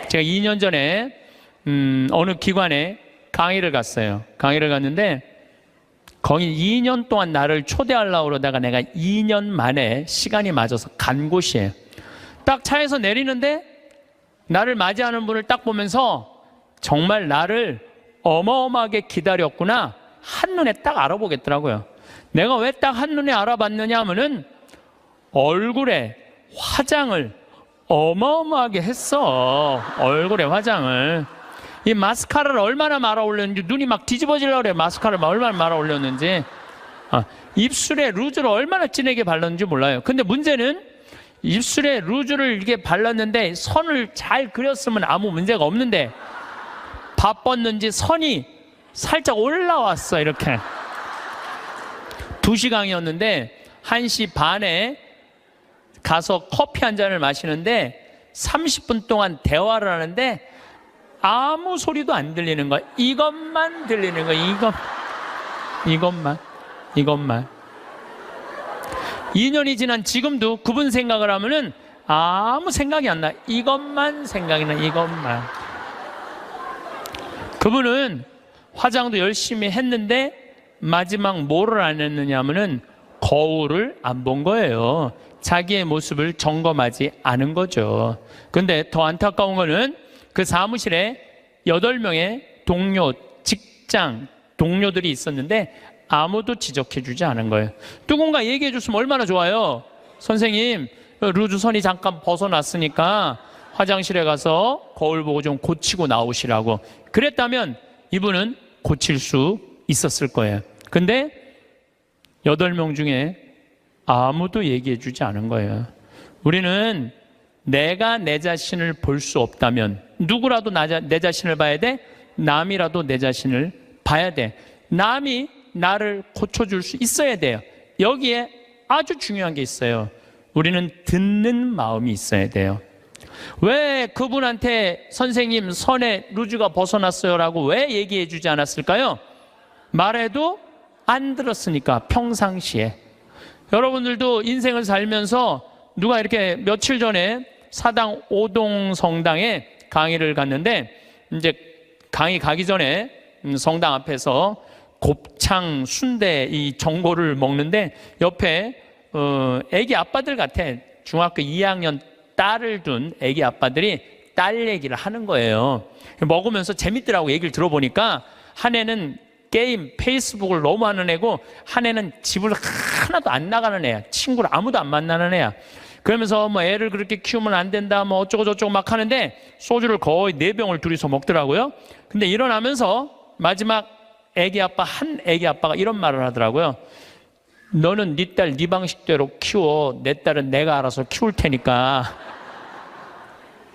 제가 2년 전에 어느 기관에 강의를 갔어요. 강의를 갔는데 거기 2년 동안 나를 초대하려고 그러다가 내가 2년 만에 시간이 맞아서 간 곳이에요. 딱 차에서 내리는데 나를 맞이하는 분을 딱 보면서 정말 나를 어마어마하게 기다렸구나 한눈에 딱 알아보겠더라고요. 내가 왜 딱 한눈에 알아봤느냐 하면은 얼굴에 화장을 어마어마하게 했어. 얼굴에 화장을. 이 마스카라를 얼마나 말아 올렸는지 눈이 막 뒤집어지려고 그래. 마스카라를 얼마나 말아 올렸는지. 입술에 루즈를 얼마나 진하게 발랐는지 몰라요. 근데 문제는 입술에 루즈를 이렇게 발랐는데 선을 잘 그렸으면 아무 문제가 없는데 바빴는지 선이 살짝 올라왔어. 이렇게 2시간이었는데 1시 반에 가서 커피 한 잔을 마시는데 30분 동안 대화를 하는데 아무 소리도 안 들리는 거야. 이것만 들리는 거야. 이것만. 2년이 지난 지금도 그분 생각을 하면은 아무 생각이 안 나. 이것만 생각이 나. 이것만. 그분은 화장도 열심히 했는데 마지막 뭐를 안 했느냐 하면은 거울을 안 본 거예요. 자기의 모습을 점검하지 않은 거죠. 근데 더 안타까운 거는 그 사무실에 8명의 동료, 직장 동료들이 있었는데 아무도 지적해 주지 않은 거예요. 누군가 얘기해 줬으면 얼마나 좋아요. 선생님, 루즈 선이 잠깐 벗어났으니까 화장실에 가서 거울 보고 좀 고치고 나오시라고. 그랬다면 이분은 고칠 수 있었을 거예요. 근데 8명 중에 아무도 얘기해 주지 않은 거예요. 우리는 내가 내 자신을 볼 수 없다면 누구라도 내 자신을 봐야 돼? 남이라도 내 자신을 봐야 돼. 남이 나를 고쳐줄 수 있어야 돼요. 여기에 아주 중요한 게 있어요. 우리는 듣는 마음이 있어야 돼요. 왜 그분한테 선생님 선에 루즈가 벗어났어요 라고 왜 얘기해 주지 않았을까요? 말해도 안 들었으니까. 평상시에 여러분들도 인생을 살면서 누가 이렇게 며칠 전에 사당 오동 성당에 강의를 갔는데 이제 강의 가기 전에 성당 앞에서 곱창 순대 이 전골을 먹는데 옆에 애기 아빠들 같아. 중학교 2학년 딸을 둔 애기 아빠들이 딸 얘기를 하는 거예요. 먹으면서 재밌더라고. 얘기를 들어보니까 한 애는 게임, 페이스북을 너무 하는 애고 한 애는 집을 하나도 안 나가는 애야. 친구를 아무도 안 만나는 애야. 그러면서 뭐 애를 그렇게 키우면 안 된다 뭐 어쩌고 저쩌고 막 하는데 소주를 거의 4병을 둘이서 먹더라고요. 근데 일어나면서 마지막 한 애기 아빠가 이런 말을 하더라고요. 너는 네 딸 네 방식대로 키워. 내 딸은 내가 알아서 키울 테니까.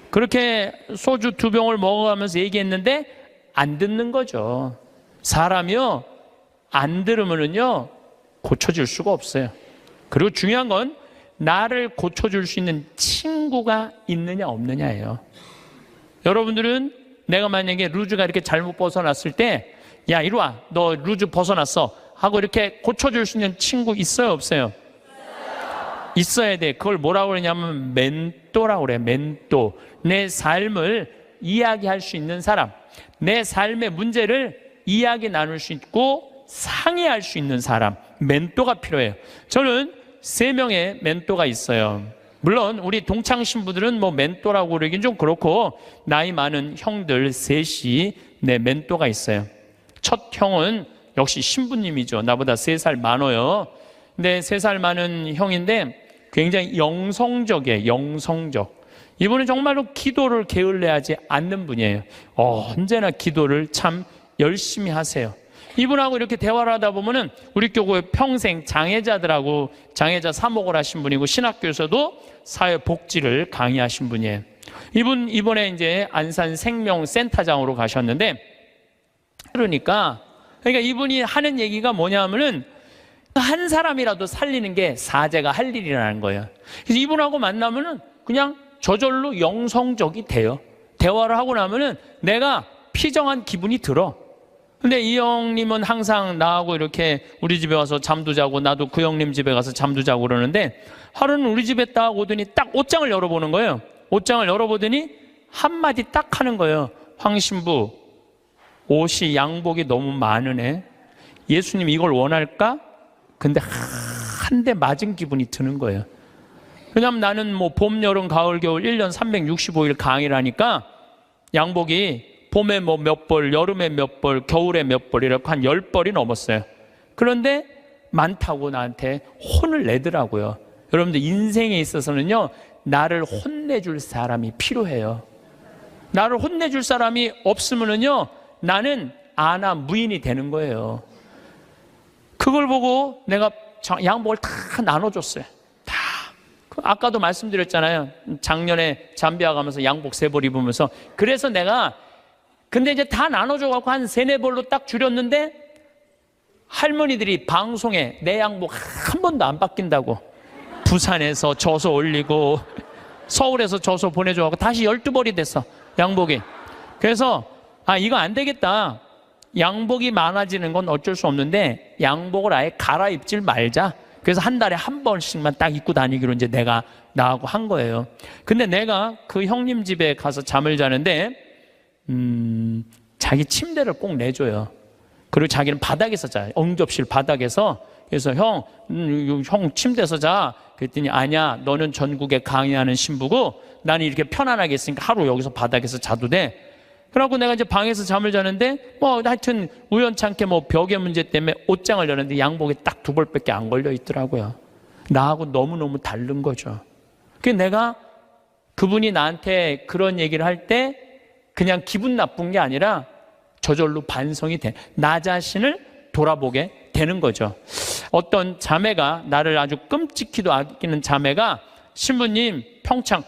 그렇게 소주 2병을 먹어가면서 얘기했는데 안 듣는 거죠. 사람이요 안 들으면은요 고쳐줄 수가 없어요. 그리고 중요한 건 나를 고쳐줄 수 있는 친구가 있느냐 없느냐예요. 여러분들은 내가 만약에 루즈가 이렇게 잘못 벗어났을 때 야 이리 와 너 루즈 벗어났어 하고 이렇게 고쳐줄 수 있는 친구 있어요 없어요? 있어야 돼. 그걸 뭐라고 그러냐면 멘토라고 그래. 멘토. 내 삶을 이야기할 수 있는 사람, 내 삶의 문제를 이야기 나눌 수 있고 상의할 수 있는 사람, 멘토가 필요해요. 저는 3명의 멘토가 있어요. 물론 우리 동창 신부들은 뭐 멘토라고 그러긴 좀 그렇고 나이 많은 형들 셋이 내 멘토가 있어요. 첫 형은 역시 신부님이죠. 나보다 3살 많아요. 근데 3살 많은 형인데 굉장히 영성적이에요. 영성적. 이분은 정말로 기도를 게을리하지 않는 분이에요. 언제나 기도를 참 열심히 하세요. 이분하고 이렇게 대화를 하다 보면은 우리 교회 평생 장애자들하고 장애자 사목을 하신 분이고 신학교에서도 사회복지를 강의하신 분이에요. 이분 이번에 이제 안산 생명센터장으로 가셨는데 그러니까 이분이 하는 얘기가 뭐냐면은 한 사람이라도 살리는 게 사제가 할 일이라는 거예요. 그래서 이분하고 만나면은 그냥 저절로 영성적이 돼요. 대화를 하고 나면은 내가 피정한 기분이 들어. 근데 이 형님은 항상 나하고 이렇게 우리 집에 와서 잠도 자고 나도 그 형님 집에 가서 잠도 자고 그러는데 하루는 우리 집에 딱 오더니 딱 옷장을 열어보는 거예요. 옷장을 열어보더니 한마디 딱 하는 거예요. 황 신부, 옷이 양복이 너무 많으네. 예수님 이걸 원할까? 근데 한 대 맞은 기분이 드는 거예요. 왜냐하면 나는 뭐 봄, 여름, 가을, 겨울 1년 365일 강의를 하니까 양복이 봄에 뭐 몇 벌, 여름에 몇 벌, 겨울에 몇 벌 이렇게 한 10벌이 넘었어요. 그런데 많다고 나한테 혼을 내더라고요. 여러분들 인생에 있어서는요, 나를 혼내줄 사람이 필요해요. 나를 혼내줄 사람이 없으면은요, 나는 아나 무인이 되는 거예요. 그걸 보고 내가 양복을 다 나눠줬어요. 다. 아까도 말씀드렸잖아요. 작년에 잠비아 가면서 양복 3벌 입으면서. 그래서 내가 근데 이제 다 나눠줘갖고 한 3-4벌로 딱 줄였는데 할머니들이 방송에 내 양복 한 번도 안 바뀐다고 부산에서 져서 올리고 서울에서 져서 보내줘갖고 다시 12벌이 됐어, 양복이. 그래서 이거 안 되겠다. 양복이 많아지는 건 어쩔 수 없는데 양복을 아예 갈아입질 말자. 그래서 한 달에 한 번씩만 딱 입고 다니기로 이제 내가 나하고 한 거예요. 근데 내가 그 형님 집에 가서 잠을 자는데 자기 침대를 꼭 내줘요. 그리고 자기는 바닥에서 자요. 응접실 바닥에서. 그래서 형 침대에서 자. 그랬더니 아니야, 너는 전국에 강의하는 신부고 나는 이렇게 편안하게 있으니까 하루 여기서 바닥에서 자도 돼. 그래갖고 내가 이제 방에서 잠을 자는데 뭐 하여튼 우연찮게 뭐 벽의 문제 때문에 옷장을 열었는데 양복이 딱 2벌밖에 안 걸려 있더라고요. 나하고 너무너무 다른 거죠. 그래서 내가 그분이 나한테 그런 얘기를 할 때 그냥 기분 나쁜 게 아니라 저절로 반성이 돼. 나 자신을 돌아보게 되는 거죠. 어떤 자매가, 나를 아주 끔찍히도 아끼는 자매가, 신부님 평창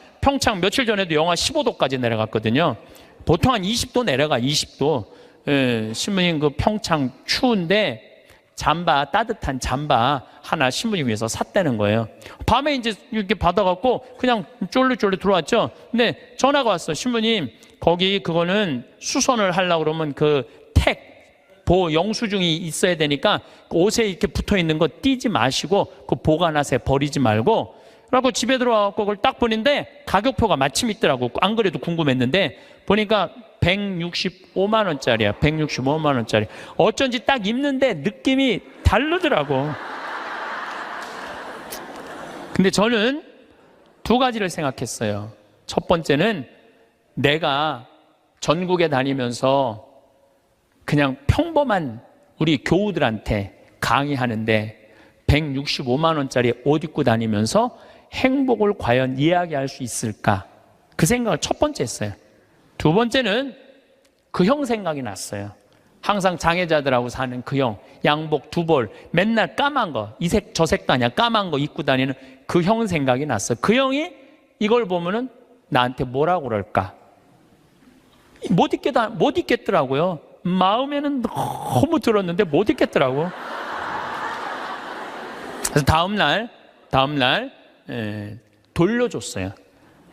며칠 전에도 영하 15도까지 내려갔거든요. 보통 한 20도 내려가, 20도. 신부님 그 평창 추운데 잠바, 따뜻한 잠바 하나 신부님 위해서 샀다는 거예요. 밤에 이제 이렇게 받아갖고 그냥 쫄르쫄르 들어왔죠. 근데 전화가 왔어. 신부님, 거기 그거는 수선을 하려고 그러면 그 영수증이 있어야 되니까 옷에 이렇게 붙어 있는 거 띄지 마시고 그 보관하세요. 버리지 말고. 그래갖고 집에 들어와갖고 그걸 딱 보는데 가격표가 마침 있더라고. 안 그래도 궁금했는데 보니까 165만 원짜리야. 165만 원짜리. 어쩐지 딱 입는데 느낌이 다르더라고. 근데 저는 2가지를 생각했어요. 첫 번째는 내가 전국에 다니면서 그냥 평범한 우리 교우들한테 강의하는데 165만 원짜리 옷 입고 다니면서 행복을 과연 이야기할 수 있을까? 그 생각을 첫 번째 했어요. 2번째는 그 형 생각이 났어요. 항상 장애자들하고 사는 그 형, 양복 2벌, 맨날 까만 거, 이 색 저 색도 아니야, 까만 거 입고 다니는 그 형 생각이 났어요. 그 형이 이걸 보면은 나한테 뭐라고 그럴까? 못 입겠더라고요. 마음에는 너무 들었는데 못 입겠더라고. 그래서 다음날 돌려줬어요.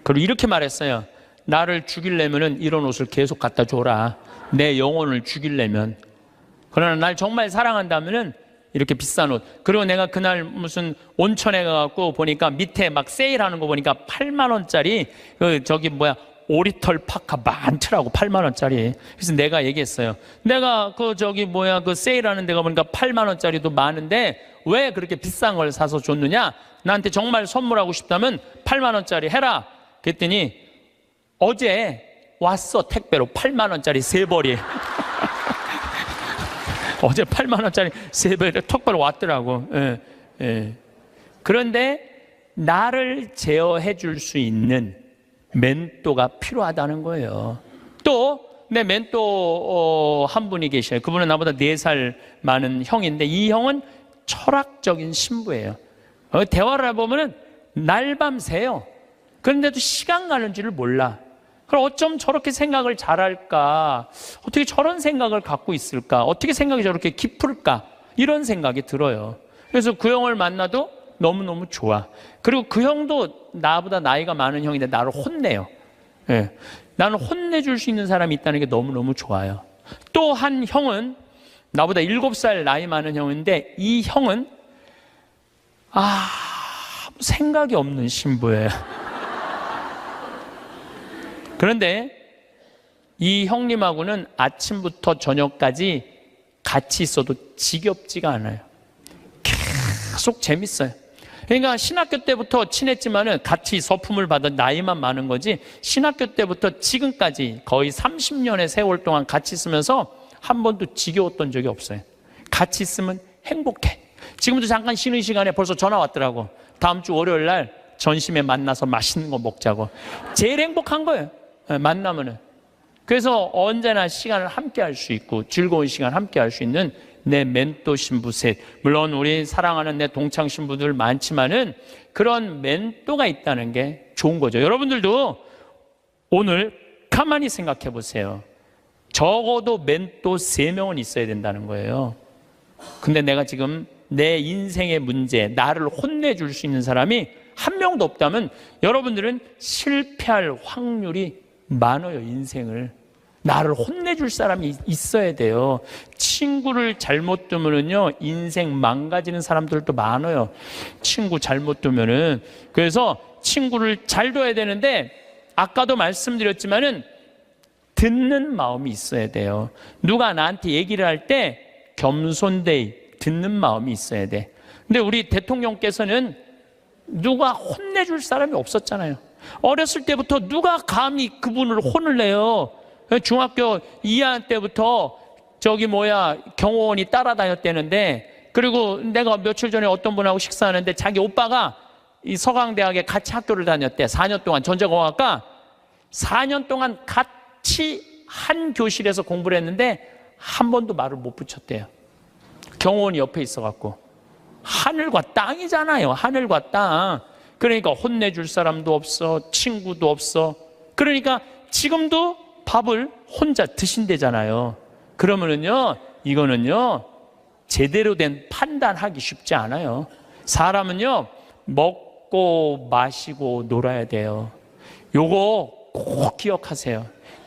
그리고 이렇게 말했어요. 나를 죽이려면은 이런 옷을 계속 갖다 줘라. 내 영혼을 죽이려면. 그러나 날 정말 사랑한다면은 이렇게 비싼 옷. 그리고 내가 그날 무슨 온천에 가갖고 보니까 밑에 막 세일하는 거 보니까 8만 원짜리 오리털 파카 많더라고. 8만 원짜리. 그래서 내가 얘기했어요. 내가 그 세일하는 데가 보니까 8만 원짜리도 많은데 왜 그렇게 비싼 걸 사서 줬느냐? 나한테 정말 선물하고 싶다면 8만 원짜리 해라. 그랬더니 어제 왔어. 택배로 8만 원짜리 3벌이. 어제 8만 원짜리 3벌이 택배로 왔더라고. 그런데 나를 제어해 줄 수 있는 멘토가 필요하다는 거예요. 또 내 멘토 한 분이 계셔요. 그분은 나보다 4살 많은 형인데 이 형은 철학적인 신부예요. 대화를 해보면 날밤 새요. 그런데도 시간 가는 줄을 몰라. 그럼 어쩜 저렇게 생각을 잘할까? 어떻게 저런 생각을 갖고 있을까? 어떻게 생각이 저렇게 깊을까? 이런 생각이 들어요. 그래서 그 형을 만나도 너무너무 좋아. 그리고 그 형도 나보다 나이가 많은 형인데 나를 혼내요. 나는 혼내줄 수 있는 사람이 있다는 게 너무너무 좋아요. 또 한 형은 나보다 7살 나이 많은 형인데 이 형은 생각이 없는 신부예요. 그런데 이 형님하고는 아침부터 저녁까지 같이 있어도 지겹지가 않아요. 계속 재밌어요. 그러니까 신학교 때부터 친했지만은 같이 서품을 받은 나이만 많은 거지, 신학교 때부터 지금까지 거의 30년의 세월 동안 같이 있으면서 한 번도 지겨웠던 적이 없어요. 같이 있으면 행복해. 지금도 잠깐 쉬는 시간에 벌써 전화 왔더라고. 다음 주 월요일 날 전심에 만나서 맛있는 거 먹자고. 제일 행복한 거예요, 만나면은. 그래서 언제나 시간을 함께 할 수 있고 즐거운 시간 함께 할 수 있는 내 멘토 신부 셋. 물론 우리 사랑하는 내 동창 신부들 많지만은 그런 멘토가 있다는 게 좋은 거죠. 여러분들도 오늘 가만히 생각해 보세요. 적어도 멘토 3명은 있어야 된다는 거예요. 근데 내가 지금 내 인생의 문제, 나를 혼내줄 수 있는 사람이 한 명도 없다면 여러분들은 실패할 확률이 많아요. 인생을 나를 혼내줄 사람이 있어야 돼요. 친구를 잘못 두면은요, 인생 망가지는 사람들도 많아요. 친구 잘못 두면은. 그래서 친구를 잘 둬야 되는데, 아까도 말씀드렸지만은 듣는 마음이 있어야 돼요. 누가 나한테 얘기를 할 때 겸손되이 듣는 마음이 있어야 돼. 근데 우리 대통령께서는 누가 혼내줄 사람이 없었잖아요. 어렸을 때부터 누가 감히 그분을 혼을 내요. 중학교 2학년 때부터 경호원이 따라다녔다는데, 그리고 내가 며칠 전에 어떤 분하고 식사하는데 자기 오빠가 이 서강대학에 같이 학교를 다녔대. 4년 동안 전자공학과 4년 동안 같이 한 교실에서 공부를 했는데 한 번도 말을 못 붙였대요. 경호원이 옆에 있어갖고. 하늘과 땅이잖아요. 하늘과 땅. 그러니까 혼내줄 사람도 없어, 친구도 없어. 그러니까 지금도 밥을 혼자 드신대잖아요. 그러면은요, 이거는요, 제대로 된 판단하기 쉽지 않아요. 사람은요, 먹고 마시고 놀아야 돼요. 요거 꼭 기억하세요.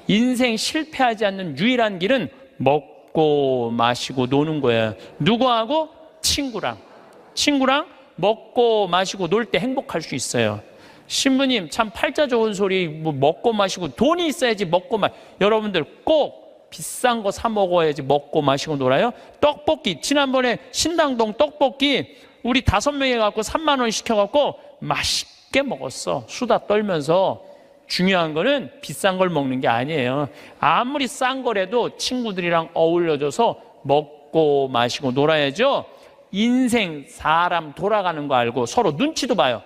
인생 실패하지 않는 유일한 길은 먹고 마시고 노는 거예요. 누구하고? 친구랑 먹고 마시고 놀 때 행복할 수 있어요. 신부님 참 팔자 좋은 소리, 뭐 먹고 마시고, 돈이 있어야지 먹고 여러분들 꼭 비싼 거 사 먹어야지 먹고 마시고 놀아요. 떡볶이, 지난번에 신당동 떡볶이 우리 5명이 갖고 3만 원 시켜갖고 맛있게 먹었어. 수다 떨면서. 중요한 거는 비싼 걸 먹는 게 아니에요. 아무리 싼 거라도 친구들이랑 어울려져서 먹고 마시고 놀아야죠. 인생 사람 돌아가는 거 알고 서로 눈치도 봐요.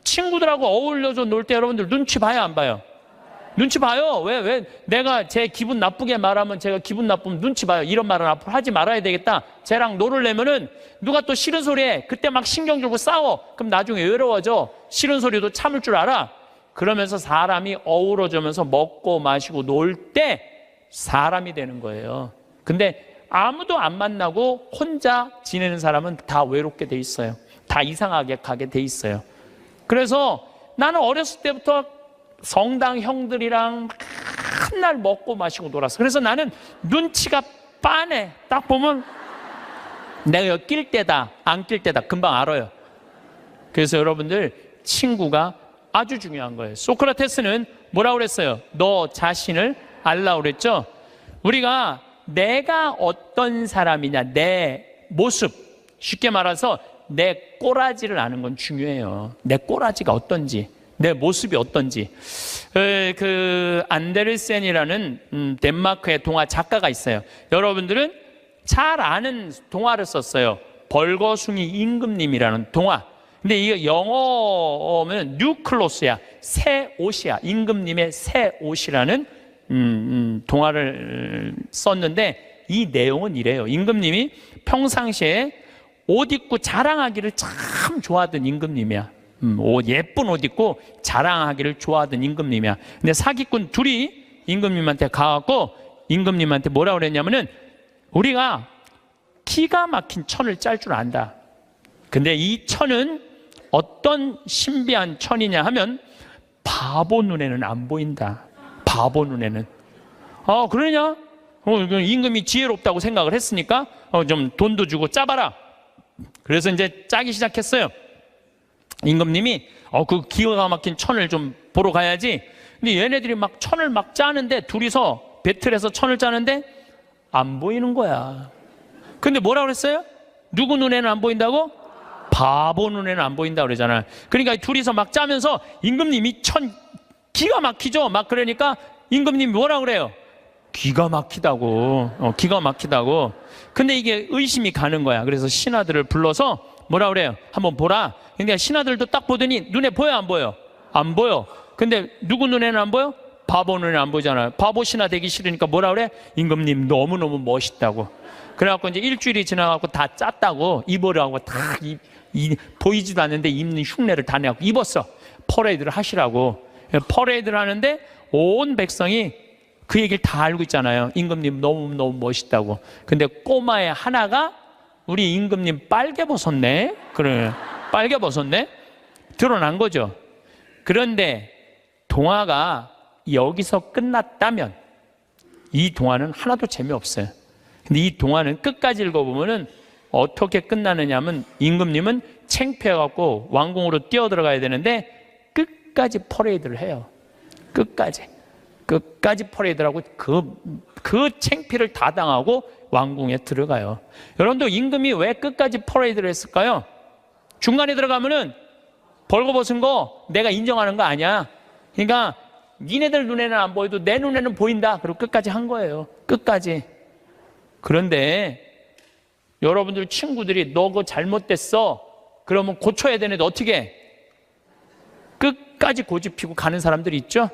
친구들하고 어울려서 놀 때 여러분들 눈치 봐요, 안 봐요? 눈치 봐요. 왜 내가 제 기분 나쁘게 말하면 제가 기분 나쁘면 눈치 봐요. 이런 말은 앞으로 하지 말아야 되겠다. 쟤랑 놀으려면은 누가 또 싫은 소리 해. 그때 막 신경 주고 싸워. 그럼 나중에 외로워져. 싫은 소리도 참을 줄 알아. 그러면서 사람이 어우러지면서 먹고 마시고 놀 때 사람이 되는 거예요. 근데 아무도 안 만나고 혼자 지내는 사람은 다 외롭게 돼 있어요. 다 이상하게 가게 돼 있어요. 그래서 나는 어렸을 때부터 성당 형들이랑 맨날 먹고 마시고 놀았어. 그래서 나는 눈치가 빠네. 딱 보면 내가 여기 낄 때다, 안 낄 때다 금방 알아요. 그래서 여러분들, 친구가 아주 중요한 거예요. 소크라테스는 뭐라고 그랬어요? 너 자신을 알라고 그랬죠? 우리가 내가 어떤 사람이냐, 내 모습, 쉽게 말해서 내 꼬라지를 아는 건 중요해요. 내 꼬라지가 어떤지, 내 모습이 어떤지. 안데르센이라는 덴마크의 동화 작가가 있어요. 여러분들은 잘 아는 동화를 썼어요. 벌거숭이 임금님이라는 동화. 근데 이게 영어면 뉴클로스야, 새 옷이야. 임금님의 새 옷이라는 동화를 썼는데, 이 내용은 이래요. 임금님이 평상시에 옷 입고 자랑하기를 참 좋아하던 임금님이야. 예쁜 옷 입고 자랑하기를 좋아하던 임금님이야. 근데 사기꾼 둘이 임금님한테 가갖고 임금님한테 뭐라고 그랬냐면은, 우리가 기가 막힌 천을 짤 줄 안다. 근데 이 천은 어떤 신비한 천이냐 하면 바보 눈에는 안 보인다. 바보 눈에는. 그러냐? 임금이 지혜롭다고 생각을 했으니까 좀 돈도 주고 짜봐라. 그래서 이제 짜기 시작했어요. 임금님이 그 기가 막힌 천을 좀 보러 가야지. 근데 얘네들이 막 천을 막 짜는데, 둘이서 배틀해서 천을 짜는데 안 보이는 거야. 근데 뭐라 그랬어요? 누구 눈에는 안 보인다고? 바보 눈에는 안 보인다고 그러잖아요. 그러니까 둘이서 막 짜면서 임금님이 천 기가 막히죠. 막 그러니까 임금님이 뭐라 그래요? 기가 막히다고. 기가 막히다고. 근데 이게 의심이 가는 거야. 그래서 신하들을 불러서 뭐라 그래요? 한번 보라. 근데 신하들도 딱 보더니 눈에 보여 안 보여? 안 보여. 근데 누구 눈에는 안 보여? 바보 눈에는 안 보이잖아요. 바보 신하 되기 싫으니까 뭐라 그래? 임금님 너무너무 멋있다고. 그래갖고 이제 일주일이 지나갖고 다 짰다고 입으라고 다 보이지도 않는데 입는 흉내를 다 내갖고 입었어. 퍼레이드를 하시라고. 퍼레이드를 하는데 온 백성이 그 얘기를 다 알고 있잖아요. 임금님 너무너무 멋있다고. 근데 꼬마의 하나가 우리 임금님 빨개 벗었네? 그래, 빨개 벗었네? 드러난 거죠. 그런데 동화가 여기서 끝났다면 이 동화는 하나도 재미없어요. 근데 이 동화는 끝까지 읽어보면은 어떻게 끝나느냐 하면 임금님은 창피해갖고 왕궁으로 뛰어들어가야 되는데 끝까지 퍼레이드를 해요. 끝까지 퍼레이드를 하고 그 창피를 다 당하고 왕궁에 들어가요. 여러분도 임금이 왜 끝까지 퍼레이드를 했을까요? 중간에 들어가면은 벌거벗은 거 내가 인정하는 거 아니야. 그러니까 니네들 눈에는 안 보여도 내 눈에는 보인다. 그리고 끝까지 한 거예요. 끝까지. 그런데 여러분들 친구들이 너 그거 잘못됐어. 그러면 고쳐야 되는데 어떻게 해? 끝까지 고집피고 가는 사람들이 있죠.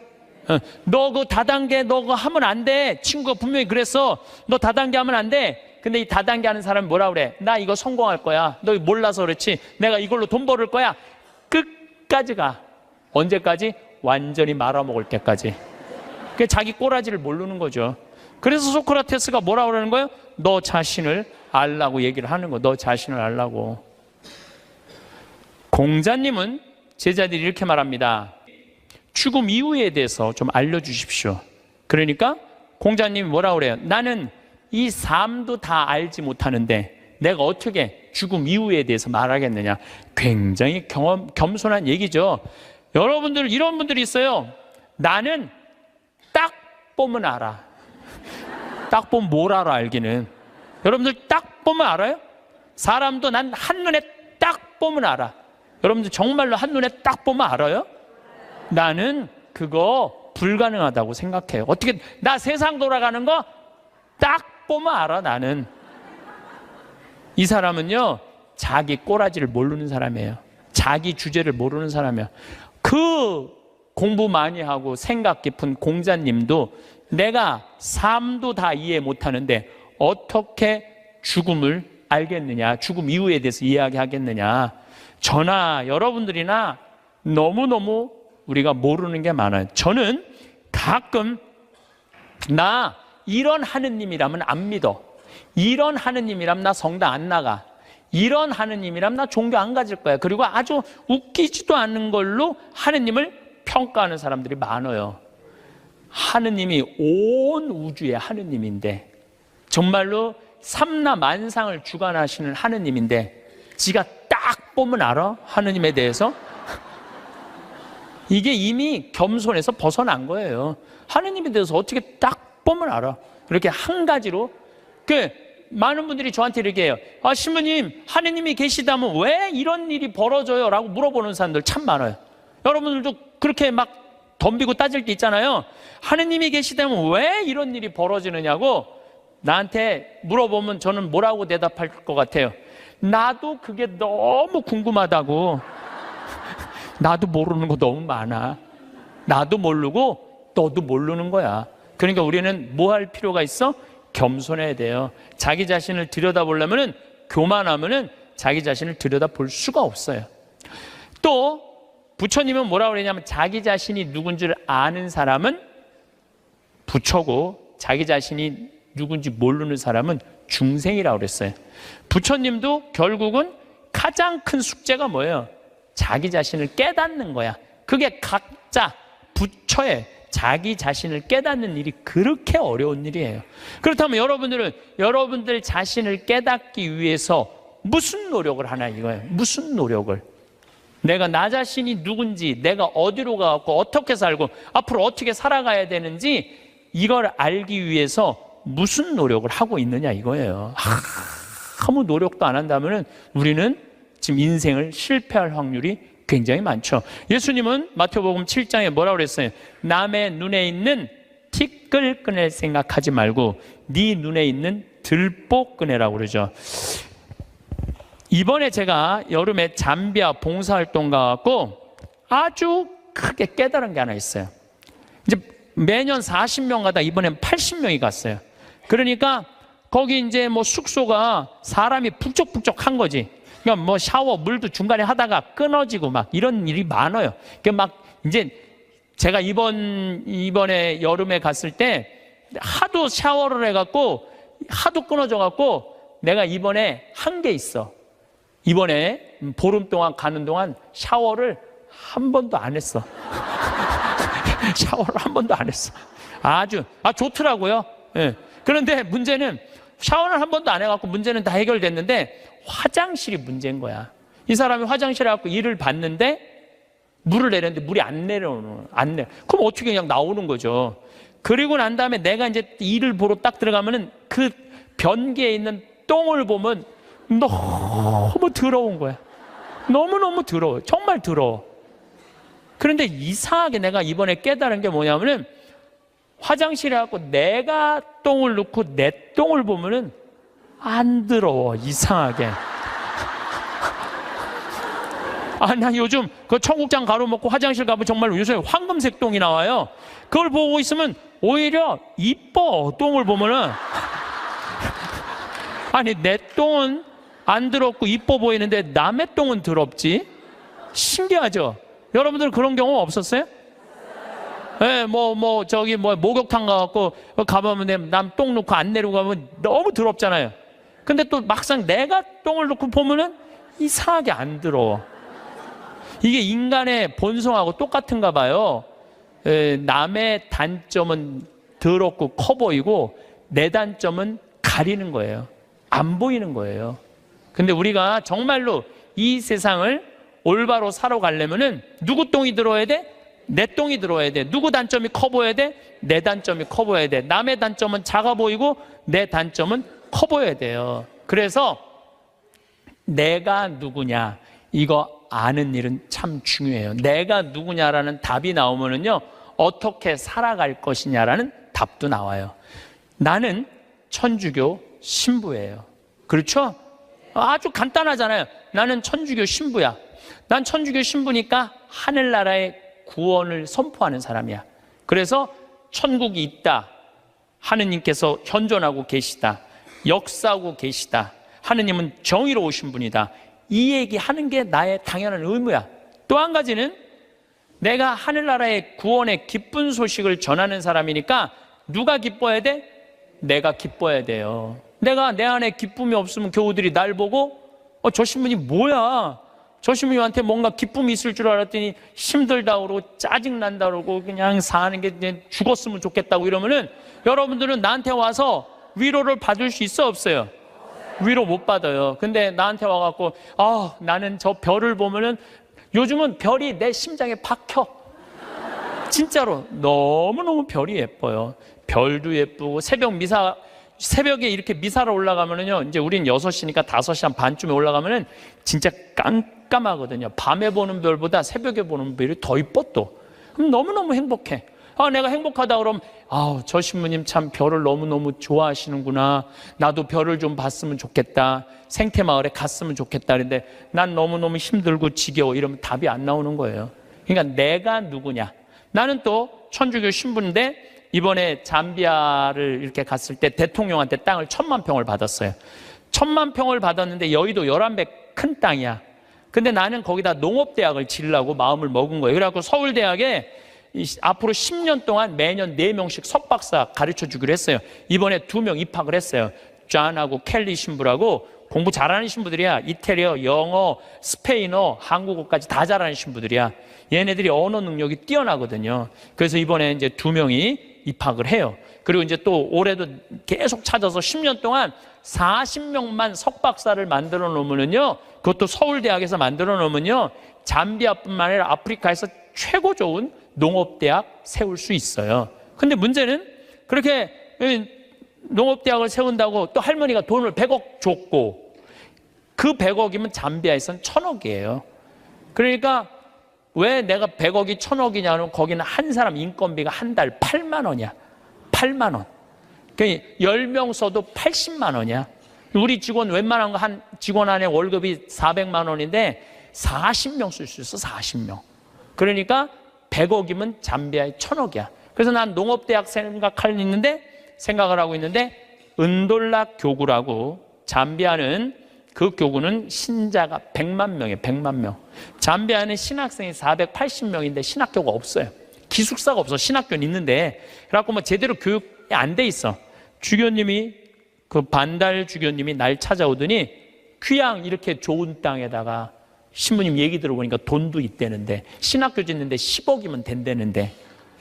너 그거 다단계 너 그거 하면 안 돼. 친구가 분명히 그랬어. 너 다단계 하면 안 돼. 근데 이 다단계 하는 사람이 뭐라 그래? 나 이거 성공할 거야. 너 몰라서 그렇지. 내가 이걸로 돈 벌을 거야. 끝까지 가. 언제까지? 완전히 말아먹을 때까지. 그게 자기 꼬라지를 모르는 거죠. 그래서 소크라테스가 뭐라 그러는 거예요? 너 자신을 알라고 얘기를 하는 거. 너 자신을 알라고. 공자님은 제자들이 이렇게 말합니다. 죽음 이후에 대해서 좀 알려주십시오. 그러니까 공자님이 뭐라 그래요? 나는 이 삶도 다 알지 못하는데 내가 어떻게 죽음 이후에 대해서 말하겠느냐. 굉장히 겸손한 얘기죠. 여러분들 이런 분들이 있어요. 나는 딱 보면 알아. 딱 보면 뭘 알아 알기는. 여러분들 딱 보면 알아요? 사람도 난 한눈에 딱 보면 알아. 여러분들 정말로 한눈에 딱 보면 알아요? 나는 그거 불가능하다고 생각해요. 어떻게 나 세상 돌아가는 거 딱 보면 알아. 나는. 이 사람은요 자기 꼬라지를 모르는 사람이에요. 자기 주제를 모르는 사람이에요. 그 공부 많이 하고 생각 깊은 공자님도 내가 삶도 다 이해 못하는데 어떻게 죽음을 알겠느냐, 죽음 이후에 대해서 이야기하겠느냐. 저나 여러분들이나 너무너무 우리가 모르는 게 많아요. 저는 가끔 나 이런 하느님이라면 안 믿어. 이런 하느님이라면 나 성당 안 나가. 이런 하느님이라면 나 종교 안 가질 거야. 그리고 아주 웃기지도 않는 걸로 하느님을 평가하는 사람들이 많아요. 하느님이 온 우주의 하느님인데, 정말로 삼라 만상을 주관하시는 하느님인데 지가 딱 보면 알아? 하느님에 대해서? 이게 이미 겸손에서 벗어난 거예요. 하느님에 대해서 어떻게 딱 보면 알아? 이렇게 한 가지로. 많은 분들이 저한테 이렇게 해요. 아, 신부님, 하느님이 계시다면 왜 이런 일이 벌어져요? 라고 물어보는 사람들 참 많아요. 여러분들도 그렇게 막 덤비고 따질 때 있잖아요. 하느님이 계시다면 왜 이런 일이 벌어지느냐고 나한테 물어보면 저는 뭐라고 대답할 것 같아요? 나도 그게 너무 궁금하다고. 나도 모르는 거 너무 많아. 나도 모르고 너도 모르는 거야. 그러니까 우리는 뭐 할 필요가 있어? 겸손해야 돼요. 자기 자신을 들여다보려면은, 교만하면은 자기 자신을 들여다볼 수가 없어요. 또 부처님은 뭐라고 그러냐면 자기 자신이 누군 줄 아는 사람은 부처고 자기 자신이 누군지 모르는 사람은 중생이라고 그랬어요. 부처님도 결국은 가장 큰 숙제가 뭐예요? 자기 자신을 깨닫는 거야. 그게 각자 부처의 자기 자신을 깨닫는 일이 그렇게 어려운 일이에요. 그렇다면 여러분들은 여러분들 자신을 깨닫기 위해서 무슨 노력을 하나 이거예요. 무슨 노력을? 내가 나 자신이 누군지, 내가 어디로 가고 어떻게 살고 앞으로 어떻게 살아가야 되는지 이걸 알기 위해서 무슨 노력을 하고 있느냐 이거예요. 아무 노력도 안 한다면 우리는 지금 인생을 실패할 확률이 굉장히 많죠. 예수님은 마태복음 7장에 뭐라고 그랬어요? 남의 눈에 있는 티끌 꺼낼 생각하지 말고 네 눈에 있는 들보 꺼내라고 그러죠. 이번에 제가 여름에 잠비아 봉사활동 가갖고 아주 크게 깨달은 게 하나 있어요. 이제 매년 40명 가다 이번엔 80명이 갔어요. 그러니까 거기 이제 뭐 숙소가 사람이 북적북적한 거지. 그러니까 뭐 샤워 물도 중간에 하다가 끊어지고 막 이런 일이 많아요. 그러니까 막 이제 제가 이번에 여름에 갔을 때 하도 샤워를 해갖고 하도 끊어져갖고 내가 이번에 한 게 있어. 이번에 보름 동안 가는 동안 샤워를 한 번도 안 했어. 샤워를 한 번도 안 했어. 아주 좋더라고요. 예. 그런데 문제는 샤워를 한 번도 안 해갖고 문제는 다 해결됐는데 화장실이 문제인 거야. 이 사람이 화장실에 갖고 일을 봤는데 물을 내렸는데 물이 안 내려. 그럼 어떻게 그냥 나오는 거죠. 그리고 난 다음에 내가 이제 일을 보러 딱 들어가면은 그 변기에 있는 똥을 보면 너무 더러운 거야. 너무너무 더러워. 정말 더러워. 그런데 이상하게 내가 이번에 깨달은 게 뭐냐면은 화장실에 갖고 내가 똥을 넣고 내 똥을 보면은 안 더러워. 이상하게. 나 요즘 그 청국장 가루먹고 화장실 가면 정말 요새 황금색 똥이 나와요. 그걸 보고 있으면 오히려 이뻐. 똥을 보면은. 아니 내 똥은 안 더럽고 이뻐 보이는데 남의 똥은 더럽지? 신기하죠? 여러분들 그런 경험 없었어요? 예, 저기 목욕탕 가갖고 가보면 남 똥 놓고 안 내리고 가면 너무 더럽잖아요. 근데 또 막상 내가 똥을 놓고 보면은 이상하게 안 더러워. 이게 인간의 본성하고 똑같은가 봐요. 남의 단점은 더럽고 커 보이고 내 단점은 가리는 거예요. 안 보이는 거예요. 근데 우리가 정말로 이 세상을 올바로 살아가려면은 누구 똥이 들어야 돼? 내 똥이 들어야 돼. 누구 단점이 커 보여야 돼? 내 단점이 커 보여야 돼. 남의 단점은 작아 보이고 내 단점은 커 보여야 돼요. 그래서 내가 누구냐 이거 아는 일은 참 중요해요. 내가 누구냐라는 답이 나오면은요 어떻게 살아갈 것이냐라는 답도 나와요. 나는 천주교 신부예요. 그렇죠? 아주 간단하잖아요. 나는 천주교 신부야. 난 천주교 신부니까 하늘나라의 구원을 선포하는 사람이야. 그래서 천국이 있다. 하느님께서 현존하고 계시다. 역사하고 계시다. 하느님은 정의로우신 분이다. 이 얘기하는 게 나의 당연한 의무야. 또 한 가지는 내가 하늘나라의 구원의 기쁜 소식을 전하는 사람이니까 누가 기뻐야 돼? 내가 기뻐야 돼요. 내가 내 안에 기쁨이 없으면 교우들이 날 보고 저 신부님 뭐야? 저 신부님한테 뭔가 기쁨이 있을 줄 알았더니 힘들다 그러고 짜증난다 그러고 그냥 사는 게 그냥 죽었으면 좋겠다고 이러면은 여러분들은 나한테 와서 위로를 받을 수 있어 없어요? 위로 못 받아요. 근데 나한테 와갖고 나는 저 별을 보면은 요즘은 별이 내 심장에 박혀. 진짜로 너무너무 별이 예뻐요. 별도 예쁘고 새벽에 이렇게 미사를 올라가면은요 이제 우린 6시니까 5시 한 반쯤에 올라가면은 진짜 깜깜하거든요. 밤에 보는 별보다 새벽에 보는 별이 더 이뻐 또. 그럼 너무너무 행복해. 내가 행복하다 그러면 저 신부님 참 별을 너무너무 좋아하시는구나. 나도 별을 좀 봤으면 좋겠다. 생태마을에 갔으면 좋겠다. 그런데 난 너무너무 힘들고 지겨워. 이러면 답이 안 나오는 거예요. 그러니까 내가 누구냐. 나는 또 천주교 신부인데 이번에 잠비아를 이렇게 갔을 때 대통령한테 땅을 1000만 평을 받았어요. 1000만 평을 받았는데 여의도 11배 큰 땅이야. 근데 나는 거기다 농업대학을 지으려고 마음을 먹은 거예요. 그래갖고 서울대학에 앞으로 10년 동안 매년 4명씩 석박사 가르쳐 주기로 했어요. 이번에 2명 입학을 했어요. 존하고 켈리 신부라고 공부 잘하는 신부들이야. 이태리어, 영어, 스페인어, 한국어까지 다 잘하는 신부들이야. 얘네들이 언어 능력이 뛰어나거든요. 그래서 이번에 이제 2명이 입학을 해요. 그리고 이제 또 올해도 계속 찾아서 10년 동안 40명만 석박사를 만들어 놓으면요. 그것도 서울대학에서 만들어 놓으면요. 잠비아뿐만 아니라 아프리카에서 최고 좋은 농업대학 세울 수 있어요. 근데 문제는 그렇게 농업대학을 세운다고 또 할머니가 돈을 100억 줬고, 그 100억이면 잠비아에선 1000억이에요. 그러니까 왜 내가 100억이 1000억이냐면 거기는 한 사람 인건비가 한 달 8만 원이야. 8만 원. 그러니까 10명 써도 80만 원이야. 우리 직원 웬만한 거 한 직원 안에 월급이 400만 원인데 40명 쓸 수 있어. 40명. 그러니까 100억이면 잠비아에 1000억이야. 그래서 난 농업대학 생각을 하고 있는데 은돌라 교구라고, 잠비아는 그 교구는 신자가 100만 명이에요. 100만 명. 잠비아는 신학생이 480명인데 신학교가 없어요. 기숙사가 없어. 신학교는 있는데. 그래갖고 뭐 제대로 교육이 안 돼 있어. 주교님이, 그 반달 주교님이 날 찾아오더니 귀양 이렇게 좋은 땅에다가 신부님 얘기 들어보니까 돈도 있대는데, 신학교 짓는데 10억이면 된다는데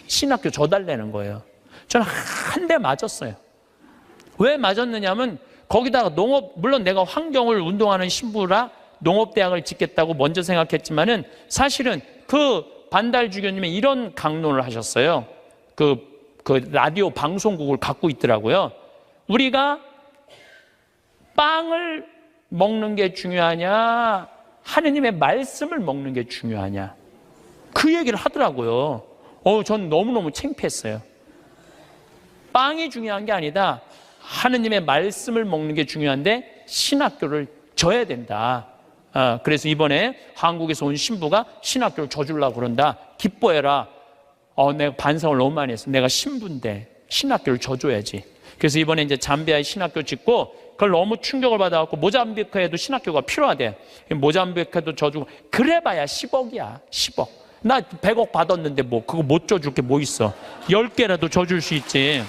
신학교 줘달라는 거예요. 저는 한 대 맞았어요. 왜 맞았느냐면 거기다가 물론 내가 환경을 운동하는 신부라 농업대학을 짓겠다고 먼저 생각했지만은 사실은 그 반달 주교님이 이런 강론을 하셨어요. 그 라디오 방송국을 갖고 있더라고요. 우리가 빵을 먹는 게 중요하냐, 하느님의 말씀을 먹는 게 중요하냐, 그 얘기를 하더라고요. 전 너무너무 창피했어요. 빵이 중요한 게 아니다. 하느님의 말씀을 먹는 게 중요한데 신학교를 줘야 된다. 그래서 이번에 한국에서 온 신부가 신학교를 줘주려고 그런다. 기뻐해라. 내가 반성을 너무 많이 했어. 내가 신부인데 신학교를 줘줘야지. 그래서 이번에 이제 잠비아에 신학교 짓고, 그걸 너무 충격을 받아갖고 모잠비크에도 신학교가 필요하대. 모잠비크에도 줘주고, 그래봐야 10억이야. 10억. 나 100억 받았는데 뭐 그거 못 줘줄 게 뭐 있어. 10개라도 줘줄 수 있지.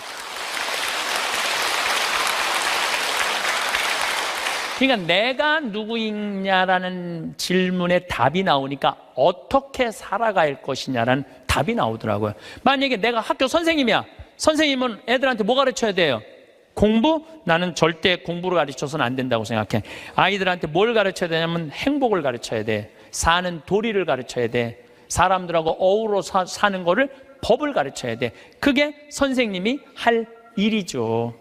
그러니까 내가 누구이냐라는 질문에 답이 나오니까 어떻게 살아갈 것이냐라는 답이 나오더라고요. 만약에 내가 학교 선생님이야. 선생님은 애들한테 뭐 가르쳐야 돼요? 공부? 나는 절대 공부를 가르쳐서는 안 된다고 생각해. 아이들한테 뭘 가르쳐야 되냐면 행복을 가르쳐야 돼. 사는 도리를 가르쳐야 돼. 사람들하고 어우러 사는 거를, 법을 가르쳐야 돼. 그게 선생님이 할 일이죠.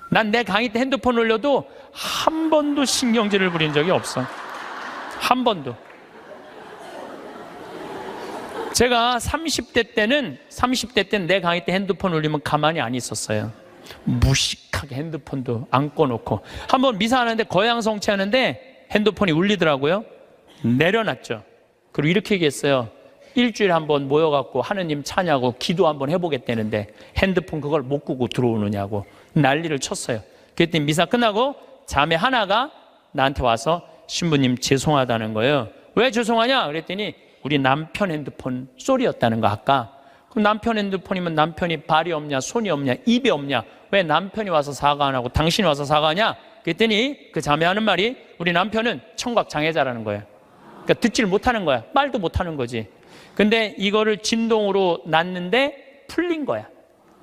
난 내 강의 때 핸드폰 올려도 한 번도 신경질을 부린 적이 없어. 한 번도. 제가 30대 때는 내 강의 때 핸드폰 올리면 가만히 안 있었어요. 무식하게 핸드폰도 안 꺼놓고. 한번 미사하는데, 거양성취 하는데 핸드폰이 울리더라고요. 내려놨죠. 그리고 이렇게 얘기했어요. 일주일에 한 번 모여갖고 하느님 찬양하고 기도 한번 해보겠다는데 핸드폰 그걸 못 끄고 들어오느냐고 난리를 쳤어요. 그랬더니 미사 끝나고 자매 하나가 나한테 와서 신부님 죄송하다는 거예요. 왜 죄송하냐? 그랬더니 우리 남편 핸드폰 소리였다는 거 아까. 그럼 남편 핸드폰이면 남편이 발이 없냐, 손이 없냐, 입이 없냐, 왜 남편이 와서 사과 안 하고 당신이 와서 사과하냐? 그랬더니 그 자매 하는 말이 우리 남편은 청각 장애자라는 거예요. 그러니까 듣지를 못하는 거야. 말도 못하는 거지. 근데 이거를 진동으로 놨는데 풀린 거야.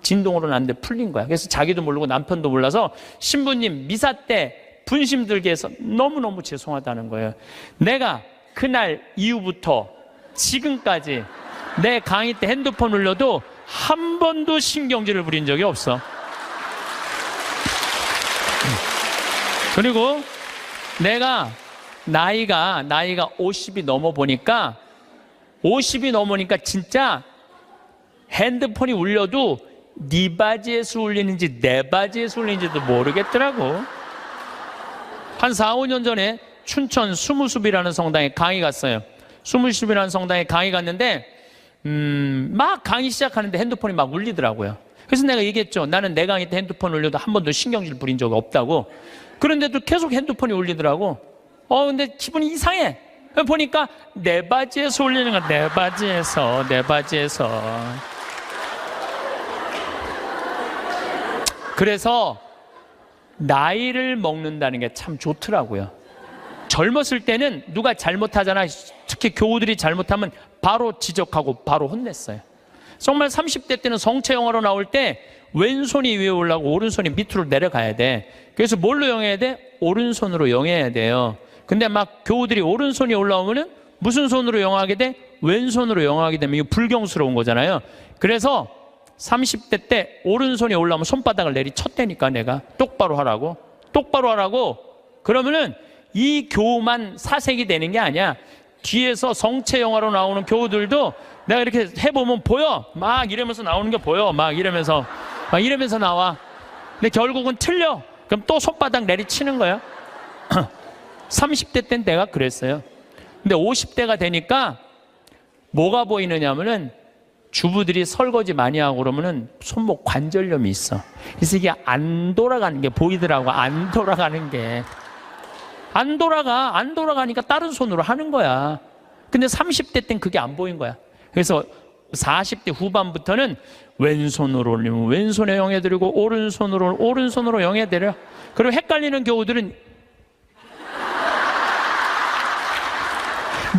진동으로 놨는데 풀린 거야. 그래서 자기도 모르고 남편도 몰라서 신부님 미사 때 분심 들게 해서 너무너무 죄송하다는 거예요. 내가 그날 이후부터 지금까지 내 강의 때 핸드폰 울려도 한 번도 신경질을 부린 적이 없어. 그리고 내가 나이가 50이 넘어 보니까 50이 넘으니까 진짜 핸드폰이 울려도 네 바지에서 울리는지 내 바지에서 울리는지도 모르겠더라고. 한 4, 5년 전에 춘천 수무숲이라는 성당에 강의 갔어요. 수무숲이라는 성당에 강의 갔는데 막 강의 시작하는데 핸드폰이 막 울리더라고요. 그래서 내가 얘기했죠. 나는 내 강의 때 핸드폰 울려도 한 번도 신경질 부린 적이 없다고. 그런데도 계속 핸드폰이 울리더라고. 근데 기분이 이상해. 보니까 내 바지에서 울리는 거야. 내 바지에서. 그래서 나이를 먹는다는 게 참 좋더라고요. 젊었을 때는 누가 잘못하잖아. 특히 교우들이 잘못하면 바로 지적하고 바로 혼냈어요. 정말 30대 때는 성체 영화로 나올 때 왼손이 위에 올라가고 오른손이 밑으로 내려가야 돼. 그래서 뭘로 영해야 돼? 오른손으로 영해야 돼요. 근데 막 교우들이 오른손이 올라오면은 무슨 손으로 영어하게 돼? 왼손으로 영어하게 되면 이거 불경스러운 거잖아요. 그래서 30대 때 오른손이 올라오면 손바닥을 내리쳤다니까. 내가 똑바로 하라고. 그러면은 이 교우만 사색이 되는 게 아니야. 뒤에서 성체 영화로 나오는 교우들도 내가 이렇게 해보면 보여. 막 이러면서 나오는 게 보여. 막 이러면서 나와. 근데 결국은 틀려. 그럼 또 손바닥 내리치는 거야. 30대 때는 내가 그랬어요. 근데 50대가 되니까 뭐가 보이느냐면은 주부들이 설거지 많이 하고 그러면은 손목 관절염이 있어. 그래서 이게 안 돌아가는 게 보이더라고. 안 돌아가니까 다른 손으로 하는 거야. 근데 30대 땐 그게 안 보인 거야. 그래서 40대 후반부터는 왼손으로 올리면 왼손에 영해드리고 오른손으로 영해드려. 그리고 헷갈리는 교우들은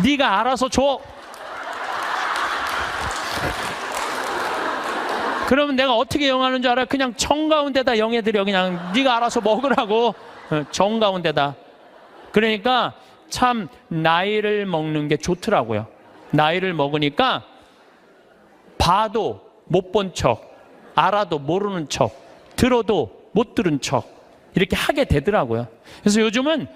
네가 알아서 줘. 그러면 내가 어떻게 영하는 줄 알아? 그냥 정가운데다 영해드려. 그냥 네가 알아서 먹으라고. 정가운데다. 그러니까 참 나이를 먹는 게 좋더라고요. 나이를 먹으니까 봐도 못 본 척, 알아도 모르는 척, 들어도 못 들은 척 이렇게 하게 되더라고요. 그래서 요즘은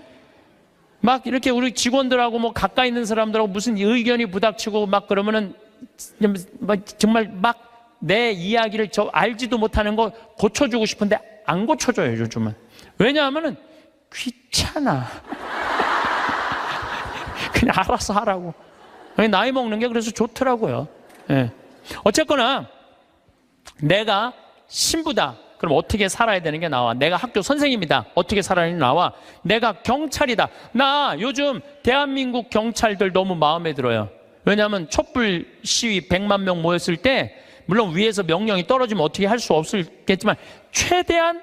막 이렇게 우리 직원들하고 뭐 가까이 있는 사람들하고 무슨 의견이 부닥치고 막 그러면은 정말 막 내 이야기를 알지도 못하는 거 고쳐주고 싶은데 안 고쳐줘요, 요즘은. 왜냐하면은 귀찮아. 그냥 알아서 하라고. 나이 먹는 게 그래서 좋더라고요. 예. 어쨌거나 내가 신부다. 그럼 어떻게 살아야 되는 게 나와. 내가 학교 선생님이다. 어떻게 살아야 되는 게 나와. 내가 경찰이다. 나 요즘 대한민국 경찰들 너무 마음에 들어요. 왜냐하면 촛불 시위 100만 명 모였을 때 물론 위에서 명령이 떨어지면 어떻게 할 수 없겠지만 최대한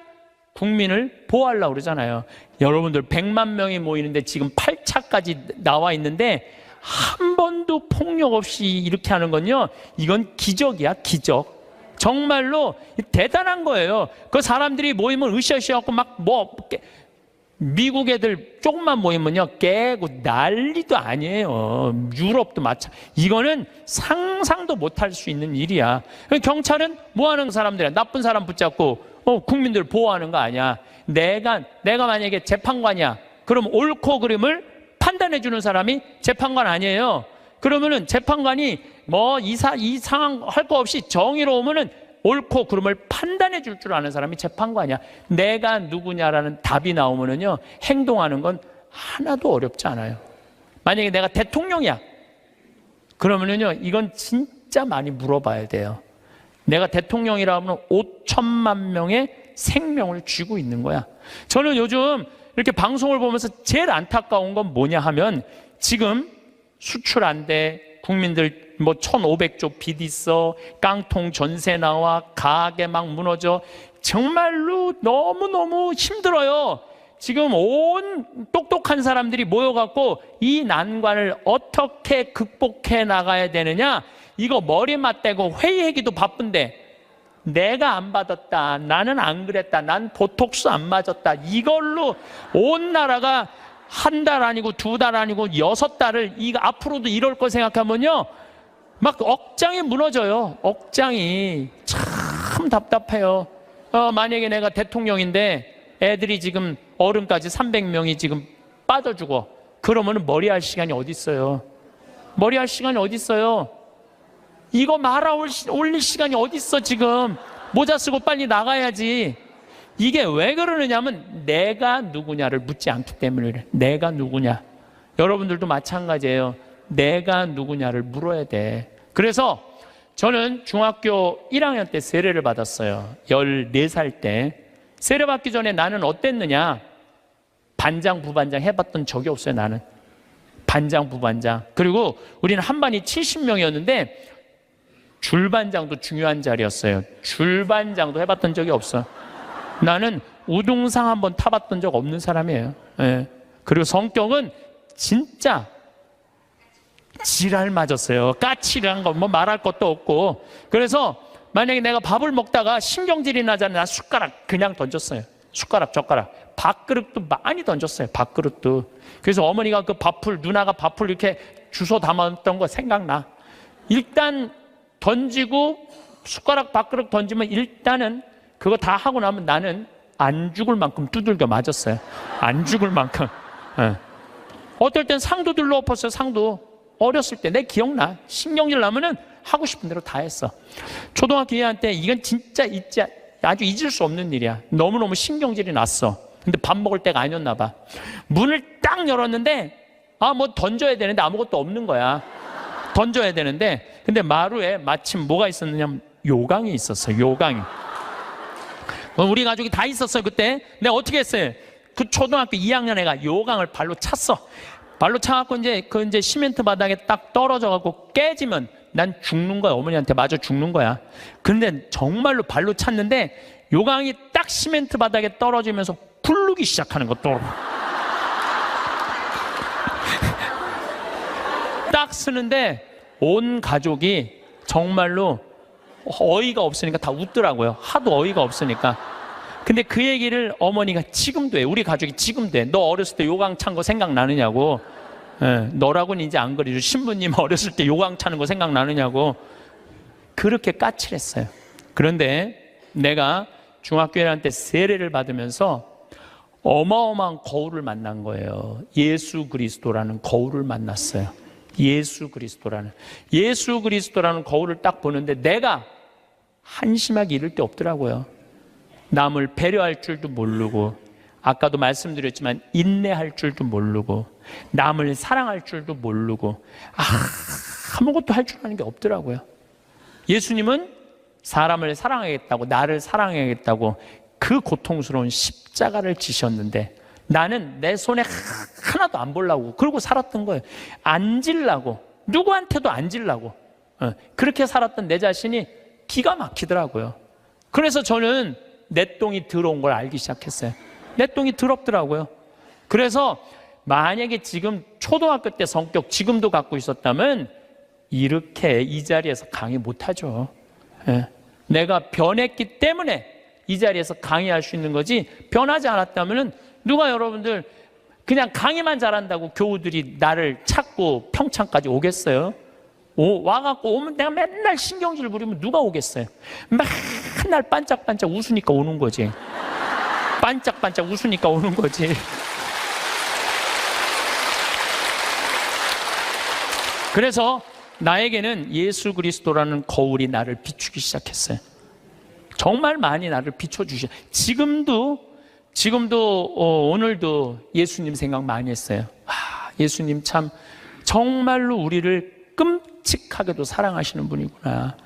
국민을 보호하려고 그러잖아요. 여러분들 100만 명이 모이는데 지금 8차까지 나와 있는데 한 번도 폭력 없이 이렇게 하는 건요, 이건 기적이야, 기적. 정말로 대단한 거예요. 그 사람들이 모이면 으쌰으쌰하고 막 미국 애들 조금만 모이면요 깨고 난리도 아니에요. 유럽도 마찬가지. 이거는 상상도 못할 수 있는 일이야. 경찰은 뭐 하는 사람들이야? 나쁜 사람 붙잡고 국민들 보호하는 거 아니야. 내가 만약에 재판관이야. 그럼 옳고 그름을 판단해 주는 사람이 재판관 아니에요. 그러면은 재판관이 뭐 이 상황 할 거 없이 정의로우면은 옳고 그름을 판단해 줄 줄 아는 사람이 재판관이야. 내가 누구냐라는 답이 나오면은요, 행동하는 건 하나도 어렵지 않아요. 만약에 내가 대통령이야. 그러면은요, 이건 진짜 많이 물어봐야 돼요. 내가 대통령이라면 5천만 명의 생명을 쥐고 있는 거야. 저는 요즘 이렇게 방송을 보면서 제일 안타까운 건 뭐냐 하면 지금 수출 안 돼. 국민들 뭐 1,500조 빚 있어. 깡통 전세 나와. 가게 막 무너져. 정말로 너무너무 힘들어요. 지금 온 똑똑한 사람들이 모여갖고 이 난관을 어떻게 극복해 나가야 되느냐, 이거 머리 맞대고 회의하기도 바쁜데 내가 안 받았다, 나는 안 그랬다, 난 보톡스 안 맞았다, 이걸로 온 나라가 한 달 아니고 2달 아니고 6달을 이거 앞으로도 이럴 거 생각하면요 막 억장이 무너져요. 억장이 참 답답해요. 만약에 내가 대통령인데 애들이 지금 어른까지 300명이 지금 빠져 죽어. 그러면 머리할 시간이 어디 있어요? 머리할 시간이 어디 있어요? 이거 올릴 시간이 어디 있어? 지금 모자 쓰고 빨리 나가야지. 이게 왜 그러느냐면 내가 누구냐를 묻지 않기 때문에 그래. 내가 누구냐. 여러분들도 마찬가지예요. 내가 누구냐를 물어야 돼. 그래서 저는 중학교 1학년 때 세례를 받았어요. 14살 때. 세례 받기 전에 나는 어땠느냐? 반장, 부반장 해봤던 적이 없어요. 나는 반장, 부반장. 그리고 우리는 한 반이 70명이었는데 줄반장도 중요한 자리였어요. 줄반장도 해봤던 적이 없어. 나는 우등상 한번 타봤던 적 없는 사람이에요. 예. 그리고 성격은 진짜 지랄 맞았어요. 까칠한 거 뭐 말할 것도 없고. 그래서 만약에 내가 밥을 먹다가 신경질이 나잖아요. 나 숟가락 그냥 던졌어요. 숟가락, 젓가락. 밥그릇도 많이 던졌어요. 밥그릇도. 그래서 어머니가 그 누나가 밥풀 이렇게 주워 담았던 거 생각나. 일단 던지고 숟가락 밥그릇 던지면 일단은 그거 다 하고 나면 나는 안 죽을 만큼 두들겨 맞았어요. 안 죽을 만큼. 어떨 땐 상도 들러 엎었어요. 상도. 어렸을 때 내 기억나. 신경질 나면은 하고 싶은 대로 다 했어. 초등학교 2학년 때 이건 진짜 아주 잊을 수 없는 일이야. 너무너무 신경질이 났어. 근데 밥 먹을 때가 아니었나 봐. 문을 딱 열었는데 뭐 던져야 되는데 아무것도 없는 거야. 던져야 되는데 근데 마루에 마침 뭐가 있었느냐면 요강이 있었어. 요강이. 우리 가족이 다 있었어요. 그때 내가 어떻게 했어요? 그 초등학교 2학년 애가 요강을 발로 찼어. 발로 차갖고 이제 시멘트 바닥에 딱 떨어져갖고 깨지면 난 죽는 거야. 어머니한테 맞아 죽는 거야. 근데 정말로 발로 찼는데 요강이 딱 시멘트 바닥에 떨어지면서 굴르기 시작하는 것도 딱 쓰는데 온 가족이 정말로 어이가 없으니까 다 웃더라고요. 하도 어이가 없으니까. 근데 그 얘기를 어머니가 지금도 해. 우리 가족이 지금도 해. 너 어렸을 때 요강 찬 거 생각나느냐고. 너라고는 이제 안 그래도 신부님 어렸을 때 요강 차는 거 생각나느냐고. 그렇게 까칠했어요. 그런데 내가 중학교 1학년 때 세례를 받으면서 어마어마한 거울을 만난 거예요. 예수 그리스도라는 거울을 만났어요. 예수 그리스도라는 거울을 딱 보는데 내가 한심하게 이럴 데 없더라고요. 남을 배려할 줄도 모르고, 아까도 말씀드렸지만 인내할 줄도 모르고, 남을 사랑할 줄도 모르고, 아무것도 할 줄 아는 게 없더라고요. 예수님은 사람을 사랑하겠다고, 나를 사랑하겠다고 그 고통스러운 십자가를 지셨는데 나는 내 손에 하나도 안 보려고 그러고 살았던 거예요. 안 질라고, 누구한테도 안 질라고. 그렇게 살았던 내 자신이 기가 막히더라고요. 그래서 저는 내 똥이 더러운 걸 알기 시작했어요. 내 똥이 더럽더라고요. 그래서 만약에 지금 초등학교 때 성격 지금도 갖고 있었다면 이렇게 이 자리에서 강의 못하죠. 내가 변했기 때문에 이 자리에서 강의할 수 있는 거지, 변하지 않았다면 누가 여러분들 그냥 강의만 잘한다고 교우들이 나를 찾고 평창까지 오겠어요? 와갖고 오면 내가 맨날 신경질 부리면 누가 오겠어요? 맨날 반짝반짝 웃으니까 오는 거지. 반짝반짝 웃으니까 오는 거지. 그래서 나에게는 예수 그리스도라는 거울이 나를 비추기 시작했어요. 정말 많이 나를 비춰주셔. 지금도 오늘도 예수님 생각 많이 했어요. 예수님 참 정말로 우리를 끔찍하게도 사랑하시는 분이구나.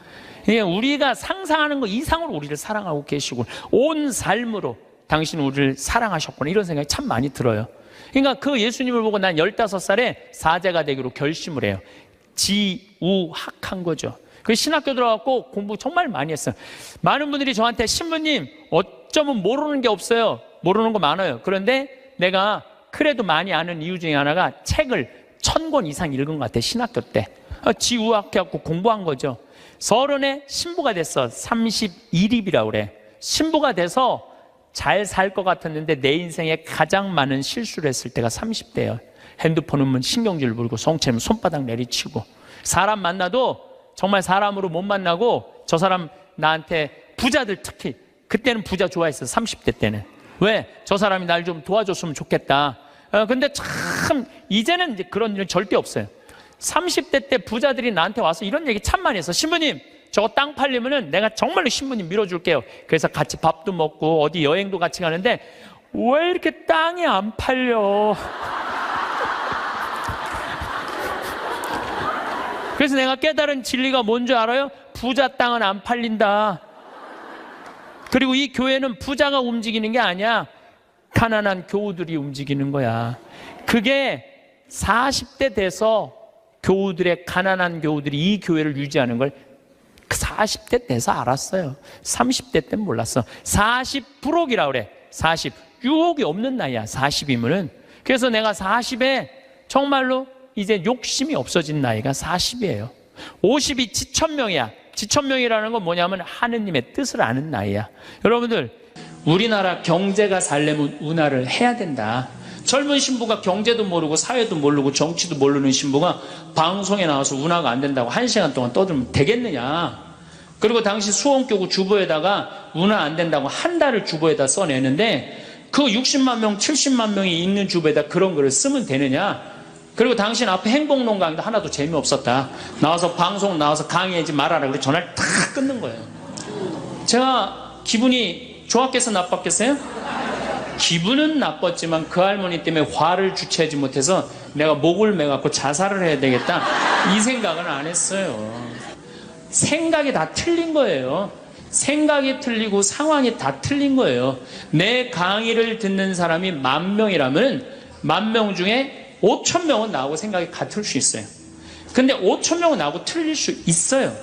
우리가 상상하는 거 이상으로 우리를 사랑하고 계시고 온 삶으로 당신은 우리를 사랑하셨구나, 이런 생각이 참 많이 들어요. 그러니까 그 예수님을 보고 난 15살에 사제가 되기로 결심을 해요. 지우학한 거죠. 그 신학교 들어갔고 공부 정말 많이 했어요. 많은 분들이 저한테 신부님 어쩌면 모르는 게 없어요. 모르는 거 많아요. 그런데 내가 그래도 많이 아는 이유 중에 하나가 책을 1000권 이상 읽은 것 같아요. 신학교 때 지우학해갖고 공부한 거죠. 30에 신부가 됐어. 31입이라고 그래. 신부가 돼서 잘 살 것 같았는데 내 인생에 가장 많은 실수를 했을 때가 30대예요. 핸드폰 오면 신경질 부리고 성체면 손바닥 내리치고, 사람 만나도 정말 사람으로 못 만나고, 저 사람 나한테 부자들 특히 그때는 부자 좋아했어요. 30대 때는. 왜? 저 사람이 날 좀 도와줬으면 좋겠다. 근데 참 이제는 이제 그런 일은 절대 없어요. 30대 때 부자들이 나한테 와서 이런 얘기 참 많이 했어. 신부님 저거 땅 팔리면은 내가 정말로 신부님 밀어줄게요. 그래서 같이 밥도 먹고 어디 여행도 같이 가는데 왜 이렇게 땅이 안 팔려? 그래서 내가 깨달은 진리가 뭔지 알아요? 부자 땅은 안 팔린다. 그리고 이 교회는 부자가 움직이는 게 아니야. 가난한 교우들이 움직이는 거야. 그게 40대 돼서 교우들의, 가난한 교우들이 이 교회를 유지하는 걸 40대 돼서 알았어요. 30대 때는 몰랐어. 40불억이라 그래. 40. 유혹이 없는 나이야. 40이면은. 그래서 내가 40에 정말로 이제 욕심이 없어진 나이가 40이에요. 50이 지천명이야. 지천명이라는 건 뭐냐면 하느님의 뜻을 아는 나이야. 여러분들, 우리나라 경제가 살려면 운하를 해야 된다. 젊은 신부가 경제도 모르고 사회도 모르고 정치도 모르는 신부가 방송에 나와서 운하가 안 된다고 1시간 동안 떠들면 되겠느냐. 그리고 당시 수원교구 주보에다가 운하 안 된다고 한 달을 주보에다 써내는데 그 60만 명 70만 명이 있는 주보에다 그런 글을 쓰면 되느냐. 그리고 당신 앞에 행복론 강의도 하나도 재미없었다. 나와서 방송 나와서 강의하지 말아라. 그래서 전화를 다 끊는 거예요. 제가 기분이 좋았겠어 나빴겠어요? 기분은 나빴지만 그 할머니 때문에 화를 주체하지 못해서 내가 목을 매갖고 자살을 해야 되겠다 이 생각은 안 했어요. 생각이 다 틀린 거예요. 생각이 틀리고 상황이 다 틀린 거예요. 내 강의를 듣는 사람이 10,000명이라면 10,000명 중에 5,000명은 나하고 생각이 같을 수 있어요. 근데 5,000명은 나하고 틀릴 수 있어요.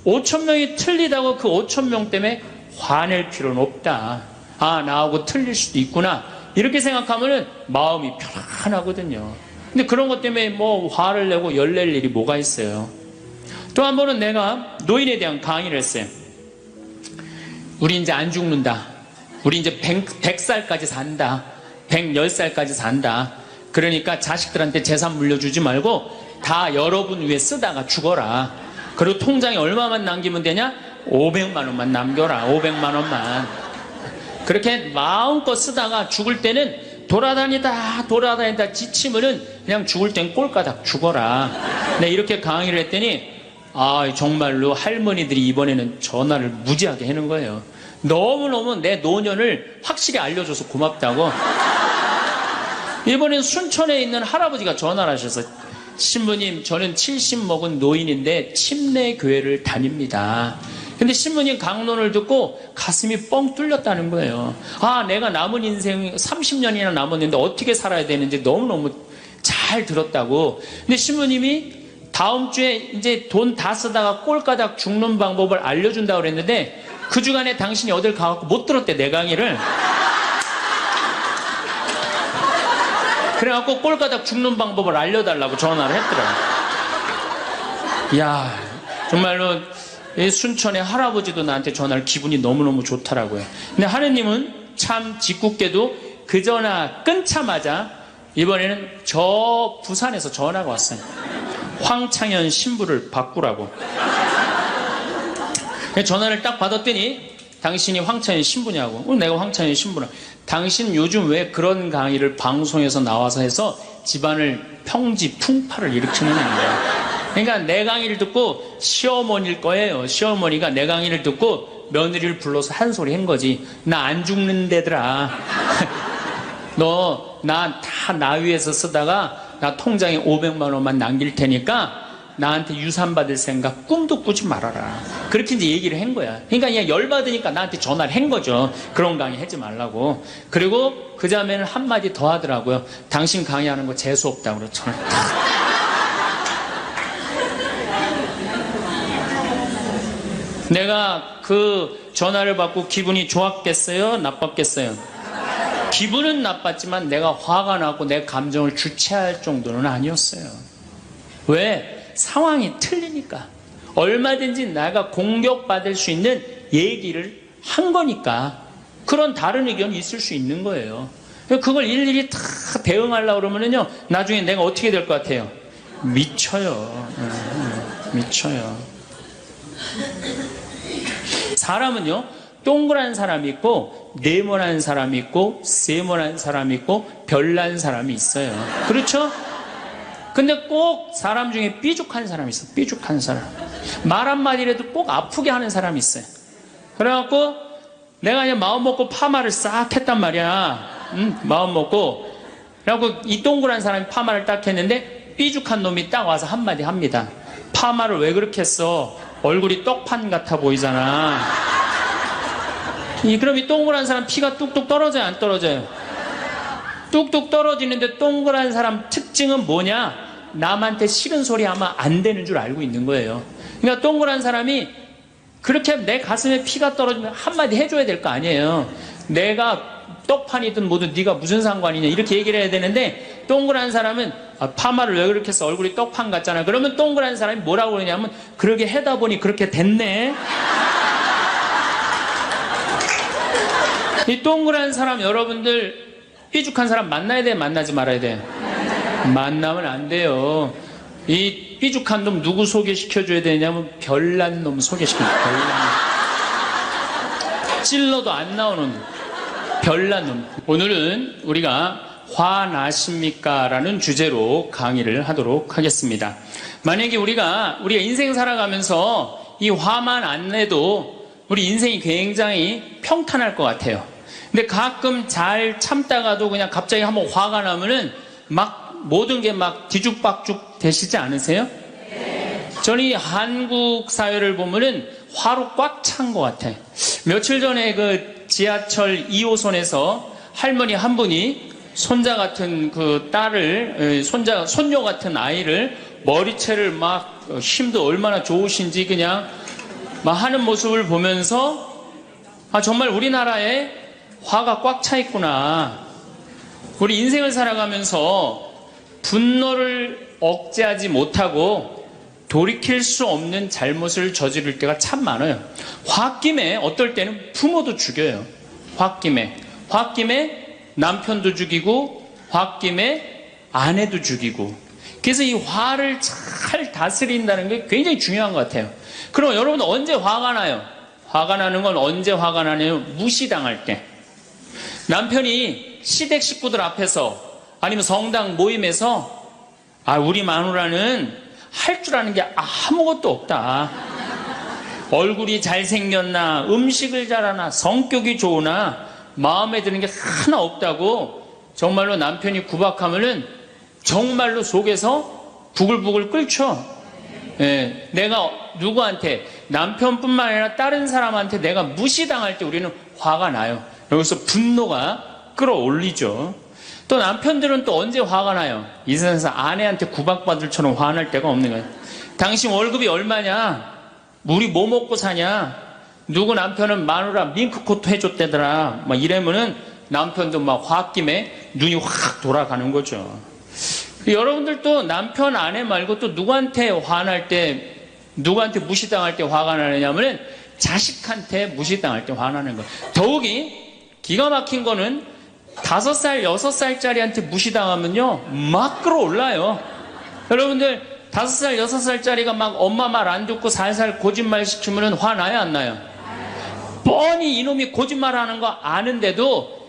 5,000명이 틀리다고 그 5,000명 때문에 화낼 필요는 없다. 아, 나하고 틀릴 수도 있구나. 이렇게 생각하면은 마음이 편안하거든요. 근데 그런 것 때문에 뭐 화를 내고 열낼 일이 뭐가 있어요. 또 한 번은 내가 노인에 대한 강의를 했어요. 우리 이제 안 죽는다. 우리 이제 100살까지 산다. 110살까지 산다. 그러니까 자식들한테 재산 물려주지 말고 다 여러분 위해 쓰다가 죽어라. 그리고 통장에 얼마만 남기면 되냐? 500만 원만 남겨라. 500만 원만. 그렇게 마음껏 쓰다가 죽을 때는 돌아다니다 지치면은 그냥 죽을 땐 꼴까닥 죽어라. 네, 이렇게 강의를 했더니 아, 정말로 할머니들이 이번에는 전화를 무지하게 하는 거예요. 너무너무 내 노년을 확실히 알려줘서 고맙다고. 이번엔 순천에 있는 할아버지가 전화를 하셔서 신부님, 저는 70 먹은 노인인데 침례교회를 다닙니다. 근데 신부님 강론을 듣고 가슴이 뻥 뚫렸다는 거예요. 아, 내가 남은 인생 30년이나 남았는데 어떻게 살아야 되는지 너무너무 잘 들었다고. 근데 신부님이 다음 주에 이제 돈 다 쓰다가 꼴까닥 죽는 방법을 알려준다고 그랬는데 그 주간에 당신이 어딜 가갖고 못 들었대, 내 강의를. 그래갖고 꼴까닥 죽는 방법을 알려달라고 전화를 했더라고요. 이야, 정말로 순천의 할아버지도 나한테 전화를 기분이 너무너무 좋더라고요. 근데 하느님은 참 짓궂게도 그 전화 끊자마자 이번에는 저 부산에서 전화가 왔어요. 황창현 신부를 바꾸라고. 전화를 딱 받았더니 당신이 황창현 신부냐고. 내가 황창현 신부라. 당신 요즘 왜 그런 강의를 방송에서 나와서 해서 집안을 평지 풍파를 일으키는 거야. 그러니까 내 강의를 듣고 시어머니일 거예요. 시어머니가 내 강의를 듣고 며느리를 불러서 한 소리 한 거지. 나 안 죽는데더라. 너 나 위에서 쓰다가 나 통장에 500만 원만 남길 테니까 나한테 유산 받을 생각 꿈도 꾸지 말아라. 그렇게 이제 얘기를 한 거야. 그러니까 그냥 열받으니까 나한테 전화를 한 거죠. 그런 강의 하지 말라고. 그리고 그 자매는 한마디 더 하더라고요. 당신 강의하는 거 재수없다고 그러죠. 내가 그 전화를 받고 기분이 좋았겠어요? 나빴겠어요? 기분은 나빴지만 내가 화가 나고 내 감정을 주체할 정도는 아니었어요. 왜? 상황이 틀리니까. 얼마든지 내가 공격받을 수 있는 얘기를 한 거니까. 그런 다른 의견이 있을 수 있는 거예요. 그걸 일일이 다 대응하려고 그러면요, 나중에 내가 어떻게 될 것 같아요? 미쳐요. 미쳐요. 사람은요, 동그란 사람이 있고 네모난 사람이 있고 세모난 사람이 있고 별난 사람이 있어요. 그렇죠? 근데 꼭 사람 중에 삐죽한 사람이 있어. 삐죽한 사람. 말 한마디라도 꼭 아프게 하는 사람이 있어요. 그래갖고 내가 그냥 마음 먹고 파마를 싹 했단 말이야. 마음 먹고. 그래갖고 이 동그란 사람이 파마를 딱 했는데 삐죽한 놈이 딱 와서 한마디 합니다. 파마를 왜 그렇게 했어? 얼굴이 떡판 같아 보이잖아. 그럼 이 동그란 사람 피가 뚝뚝 떨어져요, 안 떨어져요? 뚝뚝 떨어지는데 동그란 사람 특징은 뭐냐? 남한테 싫은 소리 하면 안 되는 줄 알고 있는 거예요. 그러니까 동그란 사람이 그렇게 내 가슴에 피가 떨어지면 한마디 해줘야 될 거 아니에요. 내가 떡판이든 뭐든 네가 무슨 상관이냐 이렇게 얘기를 해야 되는데, 동그란 사람은 파마를 왜 그렇게 해서 얼굴이 떡판 같잖아. 그러면 동그란 사람이 뭐라고 그러냐면, 그러게 해다 보니 그렇게 됐네. 이 동그란 사람 여러분들 삐죽한 사람 만나야 돼, 만나지 말아야 돼? 만나면 안 돼요. 이 삐죽한 놈 누구 소개시켜줘야 되냐면 별난 놈 소개시켜줘요. 별난 놈. 찔러도 안 나오는 별난 놈. 오늘은 우리가 화나십니까? 라는 주제로 강의를 하도록 하겠습니다. 만약에 우리가 인생 살아가면서 이 화만 안 내도 우리 인생이 굉장히 평탄할 것 같아요. 근데 가끔 잘 참다가도 그냥 갑자기 한번 화가 나면은 막 모든 게 막 뒤죽박죽 되시지 않으세요? 저는 이 한국 사회를 보면은 화로 꽉 찬 것 같아. 며칠 전에 그 지하철 2호선에서 할머니 한 분이 손자 같은 그 딸을, 손녀 같은 아이를 머리채를 막 힘도 얼마나 좋으신지 그냥 막 하는 모습을 보면서 아, 정말 우리나라에 화가 꽉 차 있구나. 우리 인생을 살아가면서 분노를 억제하지 못하고 돌이킬 수 없는 잘못을 저지를 때가 참 많아요. 홧김에 어떨 때는 부모도 죽여요. 홧김에 남편도 죽이고 홧김에 아내도 죽이고. 그래서 이 화를 잘 다스린다는 게 굉장히 중요한 것 같아요. 그럼 여러분 언제 화가 나요? 화가 나는 건 언제 화가 나냐면 무시당할 때. 남편이 시댁 식구들 앞에서 아니면 성당 모임에서 아, 우리 마누라는 할 줄 아는 게 아무것도 없다. 얼굴이 잘생겼나, 음식을 잘하나, 성격이 좋으나 마음에 드는 게 하나 없다고 정말로 남편이 구박하면은 정말로 속에서 부글부글 끓죠. 예, 내가 누구한테, 남편뿐만 아니라 다른 사람한테 내가 무시당할 때 우리는 화가 나요. 여기서 분노가 끌어올리죠. 또 남편들은 또 언제 화가 나요? 이 세상에서 아내한테 구박받을 처럼 화날 때가 없는 거예요. 당신 월급이 얼마냐? 우리 뭐 먹고 사냐? 누구 남편은 마누라 밍크코트 해줬대더라. 막 이러면은 남편도 막 홧김에 눈이 확 돌아가는 거죠. 여러분들도 남편, 아내 말고 또 누구한테 화날 때, 누구한테 무시당할 때 화가 나느냐면은 자식한테 무시당할 때 화나는 거예요. 더욱이 기가 막힌 거는 5살, 6살짜리한테 무시당하면요, 막 끌어올라요. 여러분들, 5살, 6살짜리가 막 엄마 말 안 듣고 살살 거짓말 시키면은 화나요, 안 나요? 뻔히 이놈이 거짓말 하는 거 아는데도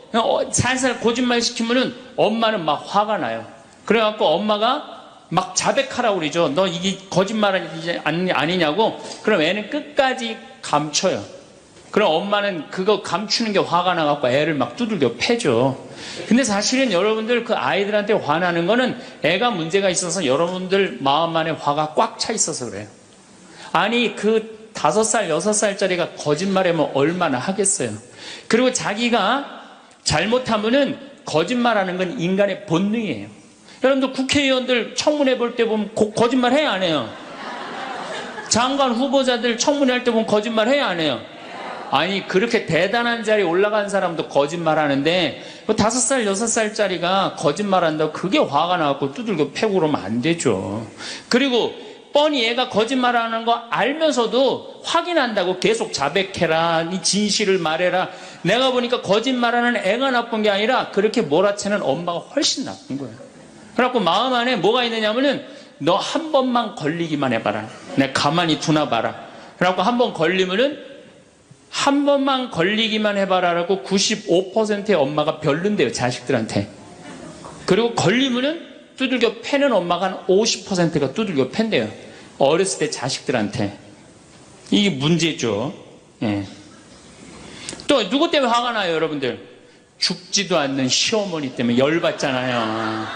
살살 거짓말 시키면은 엄마는 막 화가 나요. 그래갖고 엄마가 막 자백하라고 그러죠. 너 이게 거짓말 아니냐고. 그럼 애는 끝까지 감춰요. 그럼 엄마는 그거 감추는 게 화가 나갖고 애를 막 두들겨 패죠. 근데 사실은 여러분들 그 아이들한테 화나는 거는 애가 문제가 있어서 여러분들 마음 안에 화가 꽉 차 있어서 그래요. 아니 그 5살, 6살짜리가 거짓말하면 얼마나 하겠어요. 그리고 자기가 잘못하면은 거짓말하는 건 인간의 본능이에요. 여러분들 국회의원들 청문회 볼 때 보면 거짓말 해야 안 해요? 장관 후보자들 청문회 할 때 보면 거짓말 해야 안 해요? 아니 그렇게 대단한 자리에 올라간 사람도 거짓말하는데 5살, 6살짜리가 거짓말한다고 그게 화가 나갖고 두들겨 패고 그러면 안 되죠. 그리고 뻔히 얘가 거짓말하는 거 알면서도 확인한다고 계속 자백해라, 이 진실을 말해라. 내가 보니까 거짓말하는 애가 나쁜 게 아니라 그렇게 몰아채는 엄마가 훨씬 나쁜 거예요. 그래갖고 마음 안에 뭐가 있느냐면은 너 한 번만 걸리기만 해봐라. 내가 가만히 두나 봐라. 그래갖고 한 번 걸리면은 한 번만 걸리기만 해봐라라고 95%의 엄마가 별론데요, 자식들한테. 그리고 걸리면은 두들겨 패는 엄마가 한 50%가 두들겨 팬대요. 어렸을 때 자식들한테. 이게 문제죠. 예. 또 누구 때문에 화가 나요, 여러분들? 죽지도 않는 시어머니 때문에 열받잖아요.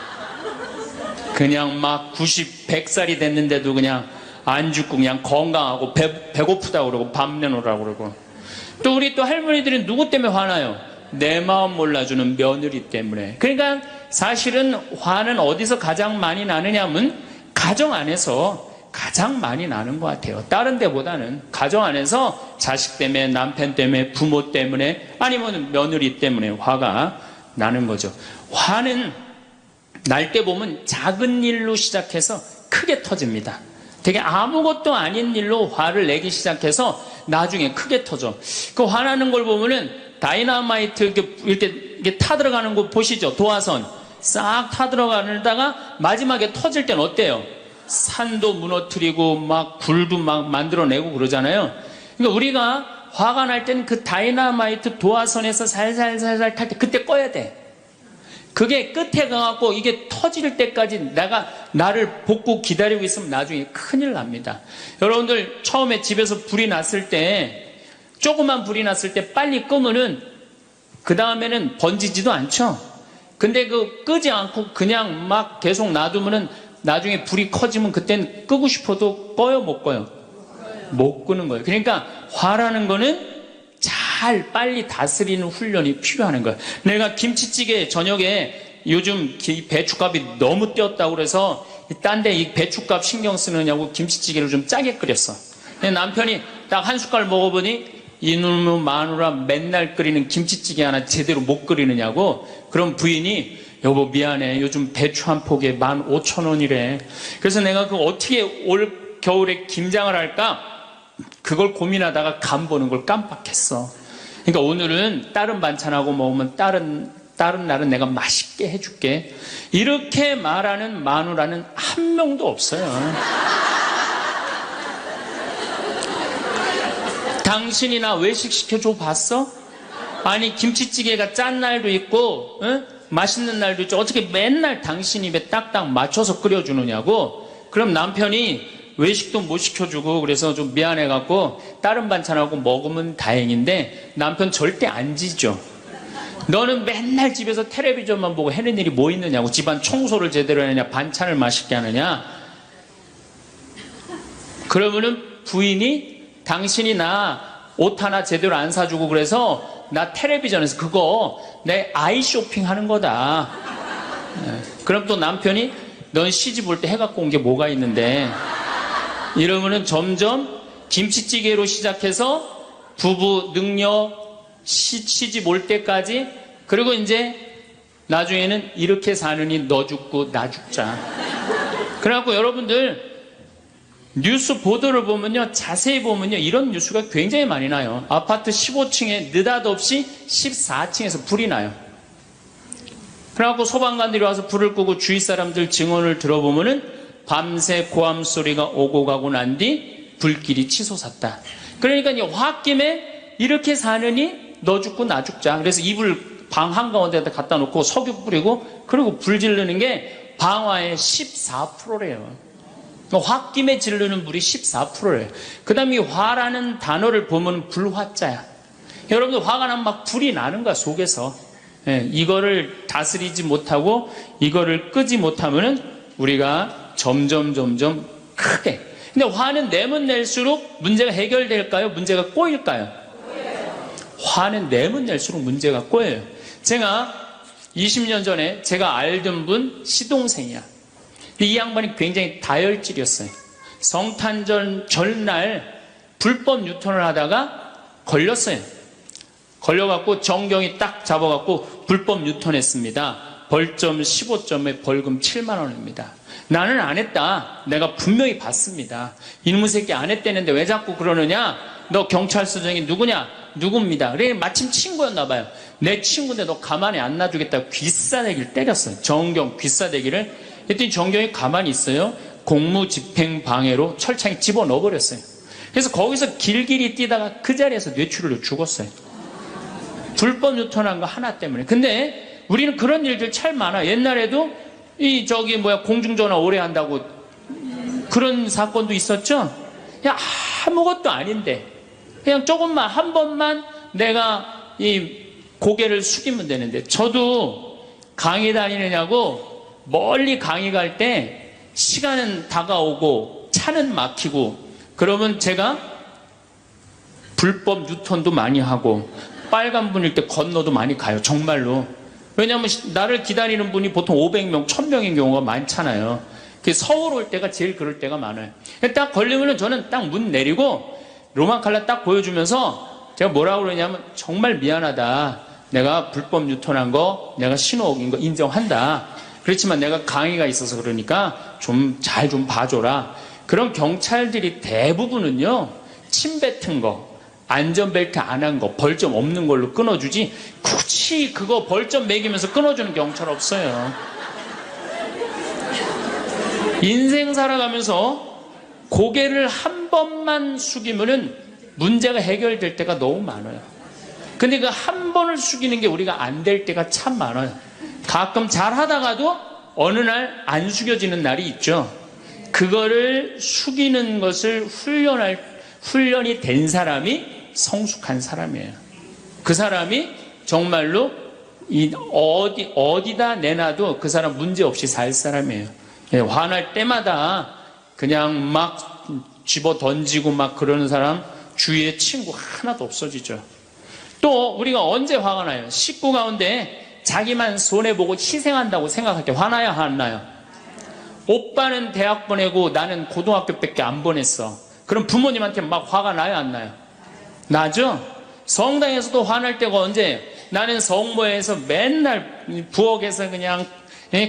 그냥 막 90, 100살이 됐는데도 그냥 안 죽고 그냥 건강하고 배고프다고 그러고 밥 내놓으라고 그러고. 또 우리 또 할머니들은 누구 때문에 화나요? 내 마음 몰라주는 며느리 때문에. 그러니까 사실은 화는 어디서 가장 많이 나느냐면 가정 안에서 가장 많이 나는 것 같아요. 다른 데보다는 가정 안에서 자식 때문에, 남편 때문에, 부모 때문에, 아니면 며느리 때문에 화가 나는 거죠. 화는 날 때 보면 작은 일로 시작해서 크게 터집니다. 되게 아무것도 아닌 일로 화를 내기 시작해서 나중에 크게 터져. 그 화나는 걸 보면은 다이너마이트 이렇게 이게 타들어가는 거 보시죠? 도화선 싹 타들어가다가 마지막에 터질 땐 어때요? 산도 무너뜨리고 막 굴도 막 만들어내고 그러잖아요. 그러니까 우리가 화가 날 때는 그 다이나마이트 도화선에서 살살살살 탈 때 그때 꺼야 돼. 그게 끝에 가갖고 이게 터질 때까지 나를 복구 기다리고 있으면 나중에 큰일 납니다. 여러분들 처음에 집에서 불이 났을 때, 조그만 불이 났을 때 빨리 끄면은 그 다음에는 번지지도 않죠. 근데 끄지 않고 그냥 막 계속 놔두면은 나중에 불이 커지면 그땐 끄고 싶어도 꺼요, 못 꺼요? 못 끄는 거예요. 그러니까 화라는 거는 잘 빨리 다스리는 훈련이 필요한 거예요. 내가 김치찌개 저녁에 요즘 배춧값이 너무 뛰었다고 그래서 딴 데 이 배춧값 신경 쓰느냐고 김치찌개를 좀 짜게 끓였어. 근데 남편이 딱 한 숟갈 먹어보니 이놈의 마누라 맨날 끓이는 김치찌개 하나 제대로 못 끓이느냐고. 그럼 부인이 여보 미안해 요즘 배추 한 포기에 15,000원이래. 그래서 내가 어떻게 올 겨울에 김장을 할까 그걸 고민하다가 간 보는 걸 깜빡했어. 그러니까 오늘은 다른 반찬하고 먹으면 다른 날은 내가 맛있게 해줄게. 이렇게 말하는 마누라는 한 명도 없어요. 당신이나 외식 시켜줘 봤어? 아니 김치찌개가 짠 날도 있고 맛있는 날도 있죠. 어떻게 맨날 당신 입에 딱딱 맞춰서 끓여주느냐고. 그럼 남편이 외식도 못 시켜주고 그래서 좀 미안해갖고 다른 반찬하고 먹으면 다행인데 남편 절대 안 지죠. 너는 맨날 집에서 텔레비전만 보고 해는 일이 뭐 있느냐고. 집안 청소를 제대로 하느냐, 반찬을 맛있게 하느냐. 그러면은 부인이 당신이 나 옷 하나 제대로 안 사주고 그래서 나 텔레비전에서 그거 내 아이 쇼핑 하는 거다. 그럼 또 남편이 넌 시집 올 때 해갖고 온 게 뭐가 있는데. 이러면은 점점 김치찌개로 시작해서 부부 능력 시집 올 때까지, 그리고 이제 나중에는 이렇게 사느니 너 죽고 나 죽자. 그래갖고 여러분들 뉴스 보도를 보면요, 자세히 보면요, 이런 뉴스가 굉장히 많이 나요. 아파트 15층에 느닷없이 14층에서 불이 나요. 그래갖고 소방관들이 와서 불을 끄고 주위 사람들 증언을 들어보면은 밤새 고함 소리가 오고 가고 난 뒤 불길이 치솟았다. 그러니까 이 홧김에 이렇게 사느니 너 죽고 나 죽자. 그래서 이불 방 한가운데다 갖다 놓고 석유 뿌리고 그리고 불 지르는 게 방화의 14%래요. 홧김에 지르는 불이 14%래요. 그 다음에 이 화라는 단어를 보면 불화자야. 여러분들 화가 나면 막 불이 나는 거야, 속에서. 이거를 다스리지 못하고 이거를 끄지 못하면은 우리가 점점 크게. 근데 화는 내면 낼수록 문제가 해결될까요? 문제가 꼬일까요? 화는 내면 낼수록 문제가 꼬여요. 제가 20년 전에 제가 알던 분 시동생이야. 이 양반이 굉장히 다혈질이었어요. 성탄절 전날 불법 유턴을 하다가 걸렸어요. 걸려갖고 정경이 딱 잡아갖고 불법 유턴했습니다. 벌점 15점에 벌금 7만 원입니다. 나는 안 했다. 내가 분명히 봤습니다. 이놈의 새끼 안 했다는데 왜 자꾸 그러느냐? 너 경찰서장이 누구냐? 누굽니다. 그래 마침 친구였나 봐요. 내 친구인데 너 가만히 안 놔두겠다고 귀싸대기를 때렸어요. 정경 귀싸대기를. 했더니 정경이 가만히 있어요. 공무집행방해로 철창에 집어넣어버렸어요. 그래서 거기서 길길이 뛰다가 그 자리에서 뇌출혈로 죽었어요. 불법 유턴한 거 하나 때문에. 근데 우리는 그런 일들 참 많아. 옛날에도 공중전화 오래 한다고 그런 사건도 있었죠. 그냥 아무것도 아닌데 그냥 조금만 한 번만 내가 이 고개를 숙이면 되는데. 저도 강의 다니느냐고 멀리 강의 갈 때 시간은 다가오고 차는 막히고 그러면 제가 불법 유턴도 많이 하고 빨간불일 때 건너도 많이 가요. 정말로. 왜냐하면 나를 기다리는 분이 보통 500명, 1000명인 경우가 많잖아요. 서울 올 때가 제일 그럴 때가 많아요. 딱 걸리면은 저는 딱 문 내리고 로만 칼라 딱 보여주면서 제가 뭐라고 그러냐면 정말 미안하다. 내가 불법 유턴한 거, 내가 신호 어긴 거 인정한다. 그렇지만 내가 강의가 있어서 그러니까 잘 좀 봐줘라. 그런 경찰들이 대부분은요, 침 뱉은 거, 안전벨트 안 한 거, 벌점 없는 걸로 끊어주지 굳이 그거 벌점 매기면서 끊어주는 경찰 없어요. 인생 살아가면서 고개를 한 번만 숙이면은 문제가 해결될 때가 너무 많아요. 근데 그 한 번을 숙이는 게 우리가 안 될 때가 참 많아요. 가끔 잘 하다가도 어느 날 안 숙여지는 날이 있죠. 그거를 숙이는 것을 훈련이 된 사람이 성숙한 사람이에요. 그 사람이 정말로 어디다 내놔도 그 사람 문제 없이 살 사람이에요. 화날 때마다 그냥 막 집어 던지고 막 그러는 사람 주위에 친구 하나도 없어지죠. 또 우리가 언제 화가 나요? 식구 가운데 자기만 손해보고 희생한다고 생각할 때 화나요? 안 나요? 오빠는 대학 보내고 나는 고등학교밖에 안 보냈어. 그럼 부모님한테 막 화가 나요? 안 나요? 나죠? 성당에서도 화날 때가 언제? 나는 성모에서 맨날 부엌에서 그냥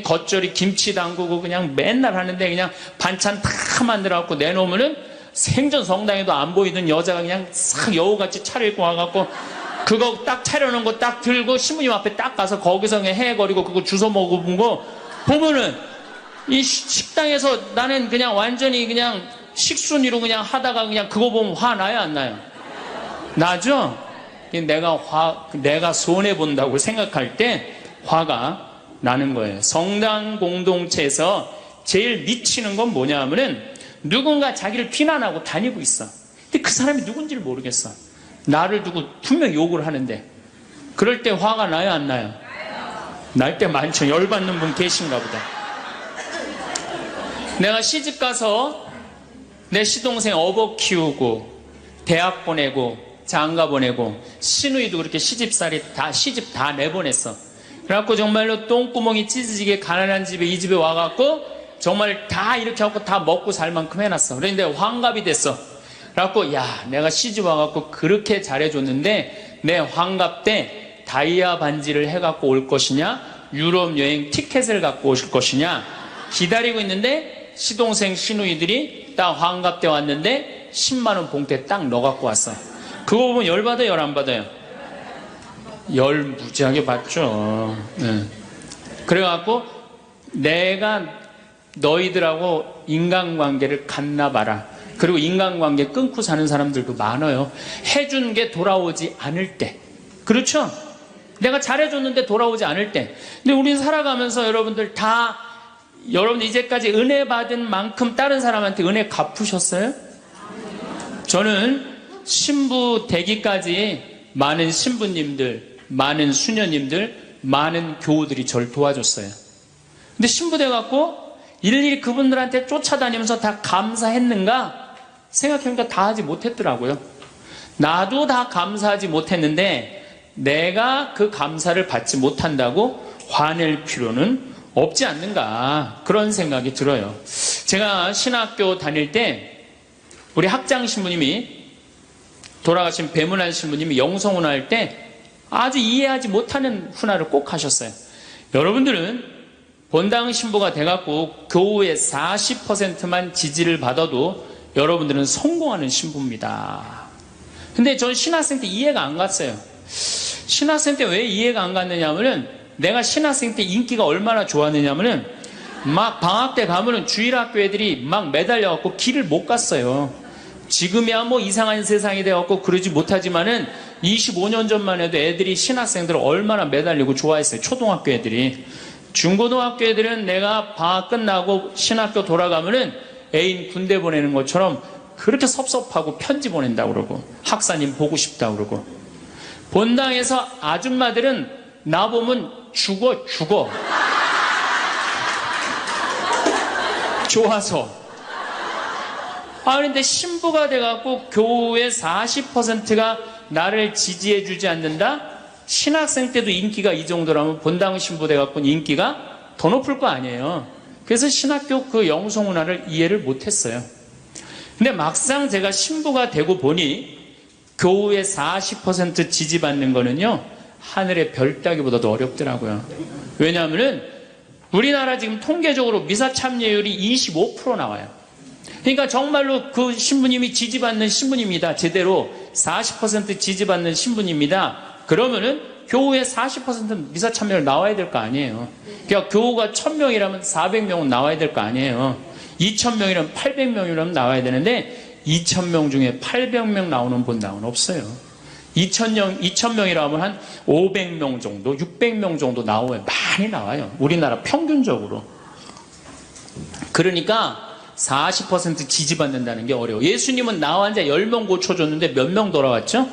겉절이 김치 담그고 그냥 맨날 하는데 그냥 반찬 다 만들어갖고 내놓으면은 생전 성당에도 안 보이던 여자가 그냥 싹 여우같이 차려입고 와갖고 그거 딱 차려놓은 거 딱 들고 신부님 앞에 딱 가서 거기서 그냥 헤거리고 그거 주워 먹어본 거 보면은 이 식당에서 나는 그냥 완전히 그냥 식순이로 그냥 하다가 그냥 그거 보면 화 나요? 안 나요? 나죠? 내가 손해본다고 생각할 때 화가 나는 거예요. 성당 공동체에서 제일 미치는 건 뭐냐 하면은 누군가 자기를 비난하고 다니고 있어. 근데 그 사람이 누군지를 모르겠어. 나를 두고 분명 욕을 하는데 그럴 때 화가 나요? 안 나요? 날 때 많죠. 열받는 분 계신가 보다. 내가 시집 가서 내 시동생 어버 키우고 대학 보내고 장가 보내고 시누이도 그렇게 시집 다 내보냈어. 그래갖고 정말로 똥구멍이 찢어지게 가난한 집에 이 집에 와갖고 정말 다 이렇게 하고 다 먹고 살 만큼 해놨어. 그런데 환갑이 됐어. 그래갖고 야 내가 시집 와갖고 그렇게 잘해줬는데 내 환갑 때 다이아 반지를 해갖고 올 것이냐 유럽 여행 티켓을 갖고 오실 것이냐 기다리고 있는데 시동생 시누이들이 딱 환갑 때 왔는데 10만원 봉투에 딱 넣어갖고 왔어. 그거 보면 열받아요? 열 안 받아요? 열 무지하게 받죠. 네. 그래갖고 내가 너희들하고 인간관계를 갖나 봐라. 그리고 인간관계 끊고 사는 사람들도 많아요. 해준 게 돌아오지 않을 때. 그렇죠? 내가 잘해줬는데 돌아오지 않을 때. 근데 우리는 살아가면서 여러분들 이제까지 은혜 받은 만큼 다른 사람한테 은혜 갚으셨어요? 저는 신부 되기까지 많은 신부님들, 많은 수녀님들, 많은 교우들이 저를 도와줬어요. 근데 신부 돼갖고 일일이 그분들한테 쫓아다니면서 다 감사했는가? 생각해보니까 다 하지 못했더라고요. 나도 다 감사하지 못했는데 내가 그 감사를 받지 못한다고 화낼 필요는 없지 않는가 그런 생각이 들어요. 제가 신학교 다닐 때 우리 학장 신부님이 돌아가신 배문환 신부님이 영성훈화 할 때 아주 이해하지 못하는 훈화를 꼭 하셨어요. 여러분들은 본당 신부가 돼갖고 교우의 40%만 지지를 받아도 여러분들은 성공하는 신부입니다. 근데 전 신학생 때 이해가 안 갔어요. 신학생 때 왜 이해가 안 갔느냐 하면은 내가 신학생 때 인기가 얼마나 좋았느냐 하면은 막 방학 때 가면은 주일학교 애들이 막 매달려갖고 길을 못 갔어요. 지금이야 뭐 이상한 세상이 되었고 그러지 못하지만은 25년 전만 해도 애들이 신학생들을 얼마나 매달리고 좋아했어요. 초등학교 애들이. 중고등학교 애들은 내가 방학 끝나고 신학교 돌아가면은 애인 군대 보내는 것처럼 그렇게 섭섭하고 편지 보낸다고 그러고 학사님 보고 싶다고 그러고 본당에서 아줌마들은 나보면 죽어 좋아서. 그런데 신부가 돼갖고 교우의 40%가 나를 지지해주지 않는다? 신학생 때도 인기가 이 정도라면 본당 신부 돼갖고 인기가 더 높을 거 아니에요. 그래서 신학교 그 영성문화를 이해를 못했어요. 근데 막상 제가 신부가 되고 보니 교우의 40% 지지받는 거는요 하늘의 별 따기보다도 어렵더라고요. 왜냐하면은 우리나라 지금 통계적으로 미사 참여율이 25% 나와요. 그러니까 정말로 그 신부님이 지지받는 신부님이다 제대로 40% 지지받는 신분입니다. 그러면은 교우의 40% 미사 참여를 나와야 될 거 아니에요. 그러니까 교우가 1000명이라면 400명은 나와야 될 거 아니에요. 2000명이라면 800명이라면 나와야 되는데 2000명 중에 800명 나오는 본당은 없어요. 2000명이라면 한 500명 정도, 600명 정도 나와요. 많이 나와요. 우리나라 평균적으로. 그러니까 40% 지지받는다는 게 어려워. 예수님은 나 환자 10명 고쳐줬는데 몇 명 돌아왔죠?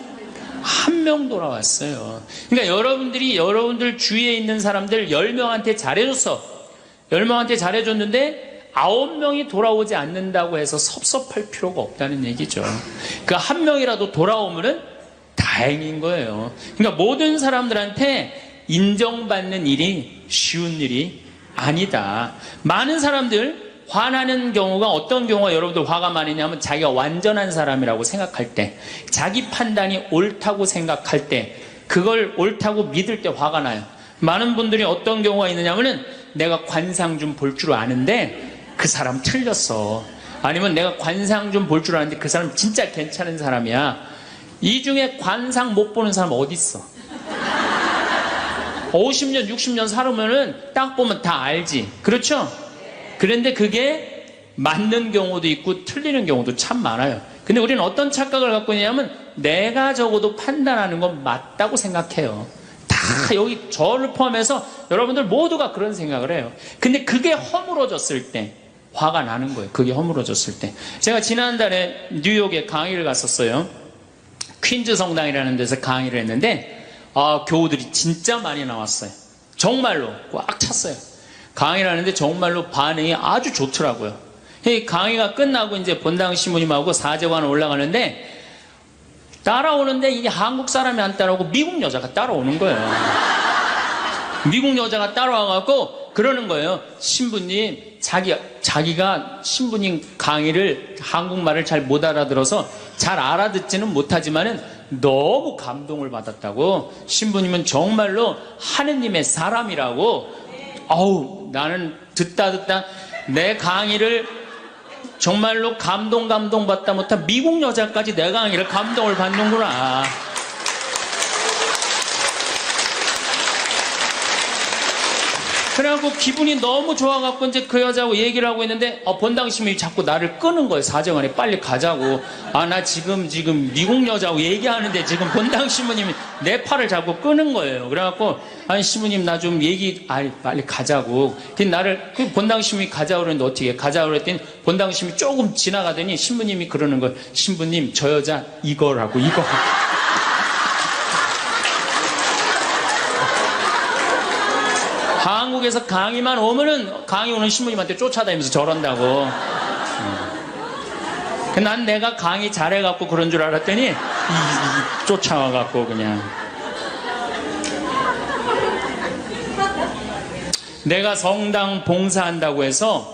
1명 돌아왔어요. 그러니까 여러분들 주위에 있는 사람들 10명한테 잘해줬어. 10명한테 잘해줬는데 9명이 돌아오지 않는다고 해서 섭섭할 필요가 없다는 얘기죠. 그 1명이라도 돌아오면은 다행인 거예요. 그러니까 모든 사람들한테 인정받는 일이 쉬운 일이 아니다. 많은 사람들 화나는 경우가 어떤 경우가 여러분들 화가 많으냐면 자기가 완전한 사람이라고 생각할 때, 자기 판단이 옳다고 생각할 때, 그걸 옳다고 믿을 때 화가 나요. 많은 분들이 어떤 경우가 있느냐면은 내가 관상 좀 볼 줄 아는데 그 사람 틀렸어. 아니면 내가 관상 좀 볼 줄 아는데 그 사람 진짜 괜찮은 사람이야. 이 중에 관상 못 보는 사람 어디 있어? 50년, 60년 살으면은 딱 보면 다 알지. 그렇죠? 그런데 그게 맞는 경우도 있고 틀리는 경우도 참 많아요. 근데 우리는 어떤 착각을 갖고 있냐면 내가 적어도 판단하는 건 맞다고 생각해요. 다 여기 저를 포함해서 여러분들 모두가 그런 생각을 해요. 근데 그게 허물어졌을 때 화가 나는 거예요. 그게 허물어졌을 때. 제가 지난달에 뉴욕에 강의를 갔었어요. 퀸즈 성당이라는 데서 강의를 했는데 교우들이 진짜 많이 나왔어요. 정말로 꽉 찼어요. 강의를 하는데 정말로 반응이 아주 좋더라고요. 강의가 끝나고 이제 본당 신부님하고 사제관을 올라가는데 따라오는데 이게 한국 사람이 안 따라오고 미국 여자가 따라오는 거예요. 미국 여자가 따라와갖고 그러는 거예요. 신부님, 자기가 신부님 강의를 한국말을 잘 못 알아들어서 잘 알아듣지는 못하지만은 너무 감동을 받았다고. 신부님은 정말로 하느님의 사람이라고. 나는 듣다 내 강의를 정말로 감동받다 못한 미국 여자까지 내 강의를 감동을 받는구나. 그래갖고 기분이 너무 좋아갖고 이제 그 여자하고 얘기를 하고 있는데 본당 신부님이 자꾸 나를 끄는 거예요. 사정안에 빨리 가자고. 나 지금 미국 여자하고 얘기하는데 지금 본당 신부님이 내 팔을 자꾸 끄는 거예요. 그래갖고 아니 신부님 나 좀 빨리 가자고. 나를 그 본당 신부님이 가자고 그랬는데 어떻게 가자고 그랬더니 본당 신부님이 조금 지나가더니 신부님이 그러는 거예요. 신부님 저 여자 이거라고 이거. 한국에서 강의만 오면은 강의 오는 신부님한테 쫓아다니면서 저런다고. 난 내가 강의 잘해갖고 그런 줄 알았더니 쫓아와갖고 그냥. 내가 성당 봉사한다고 해서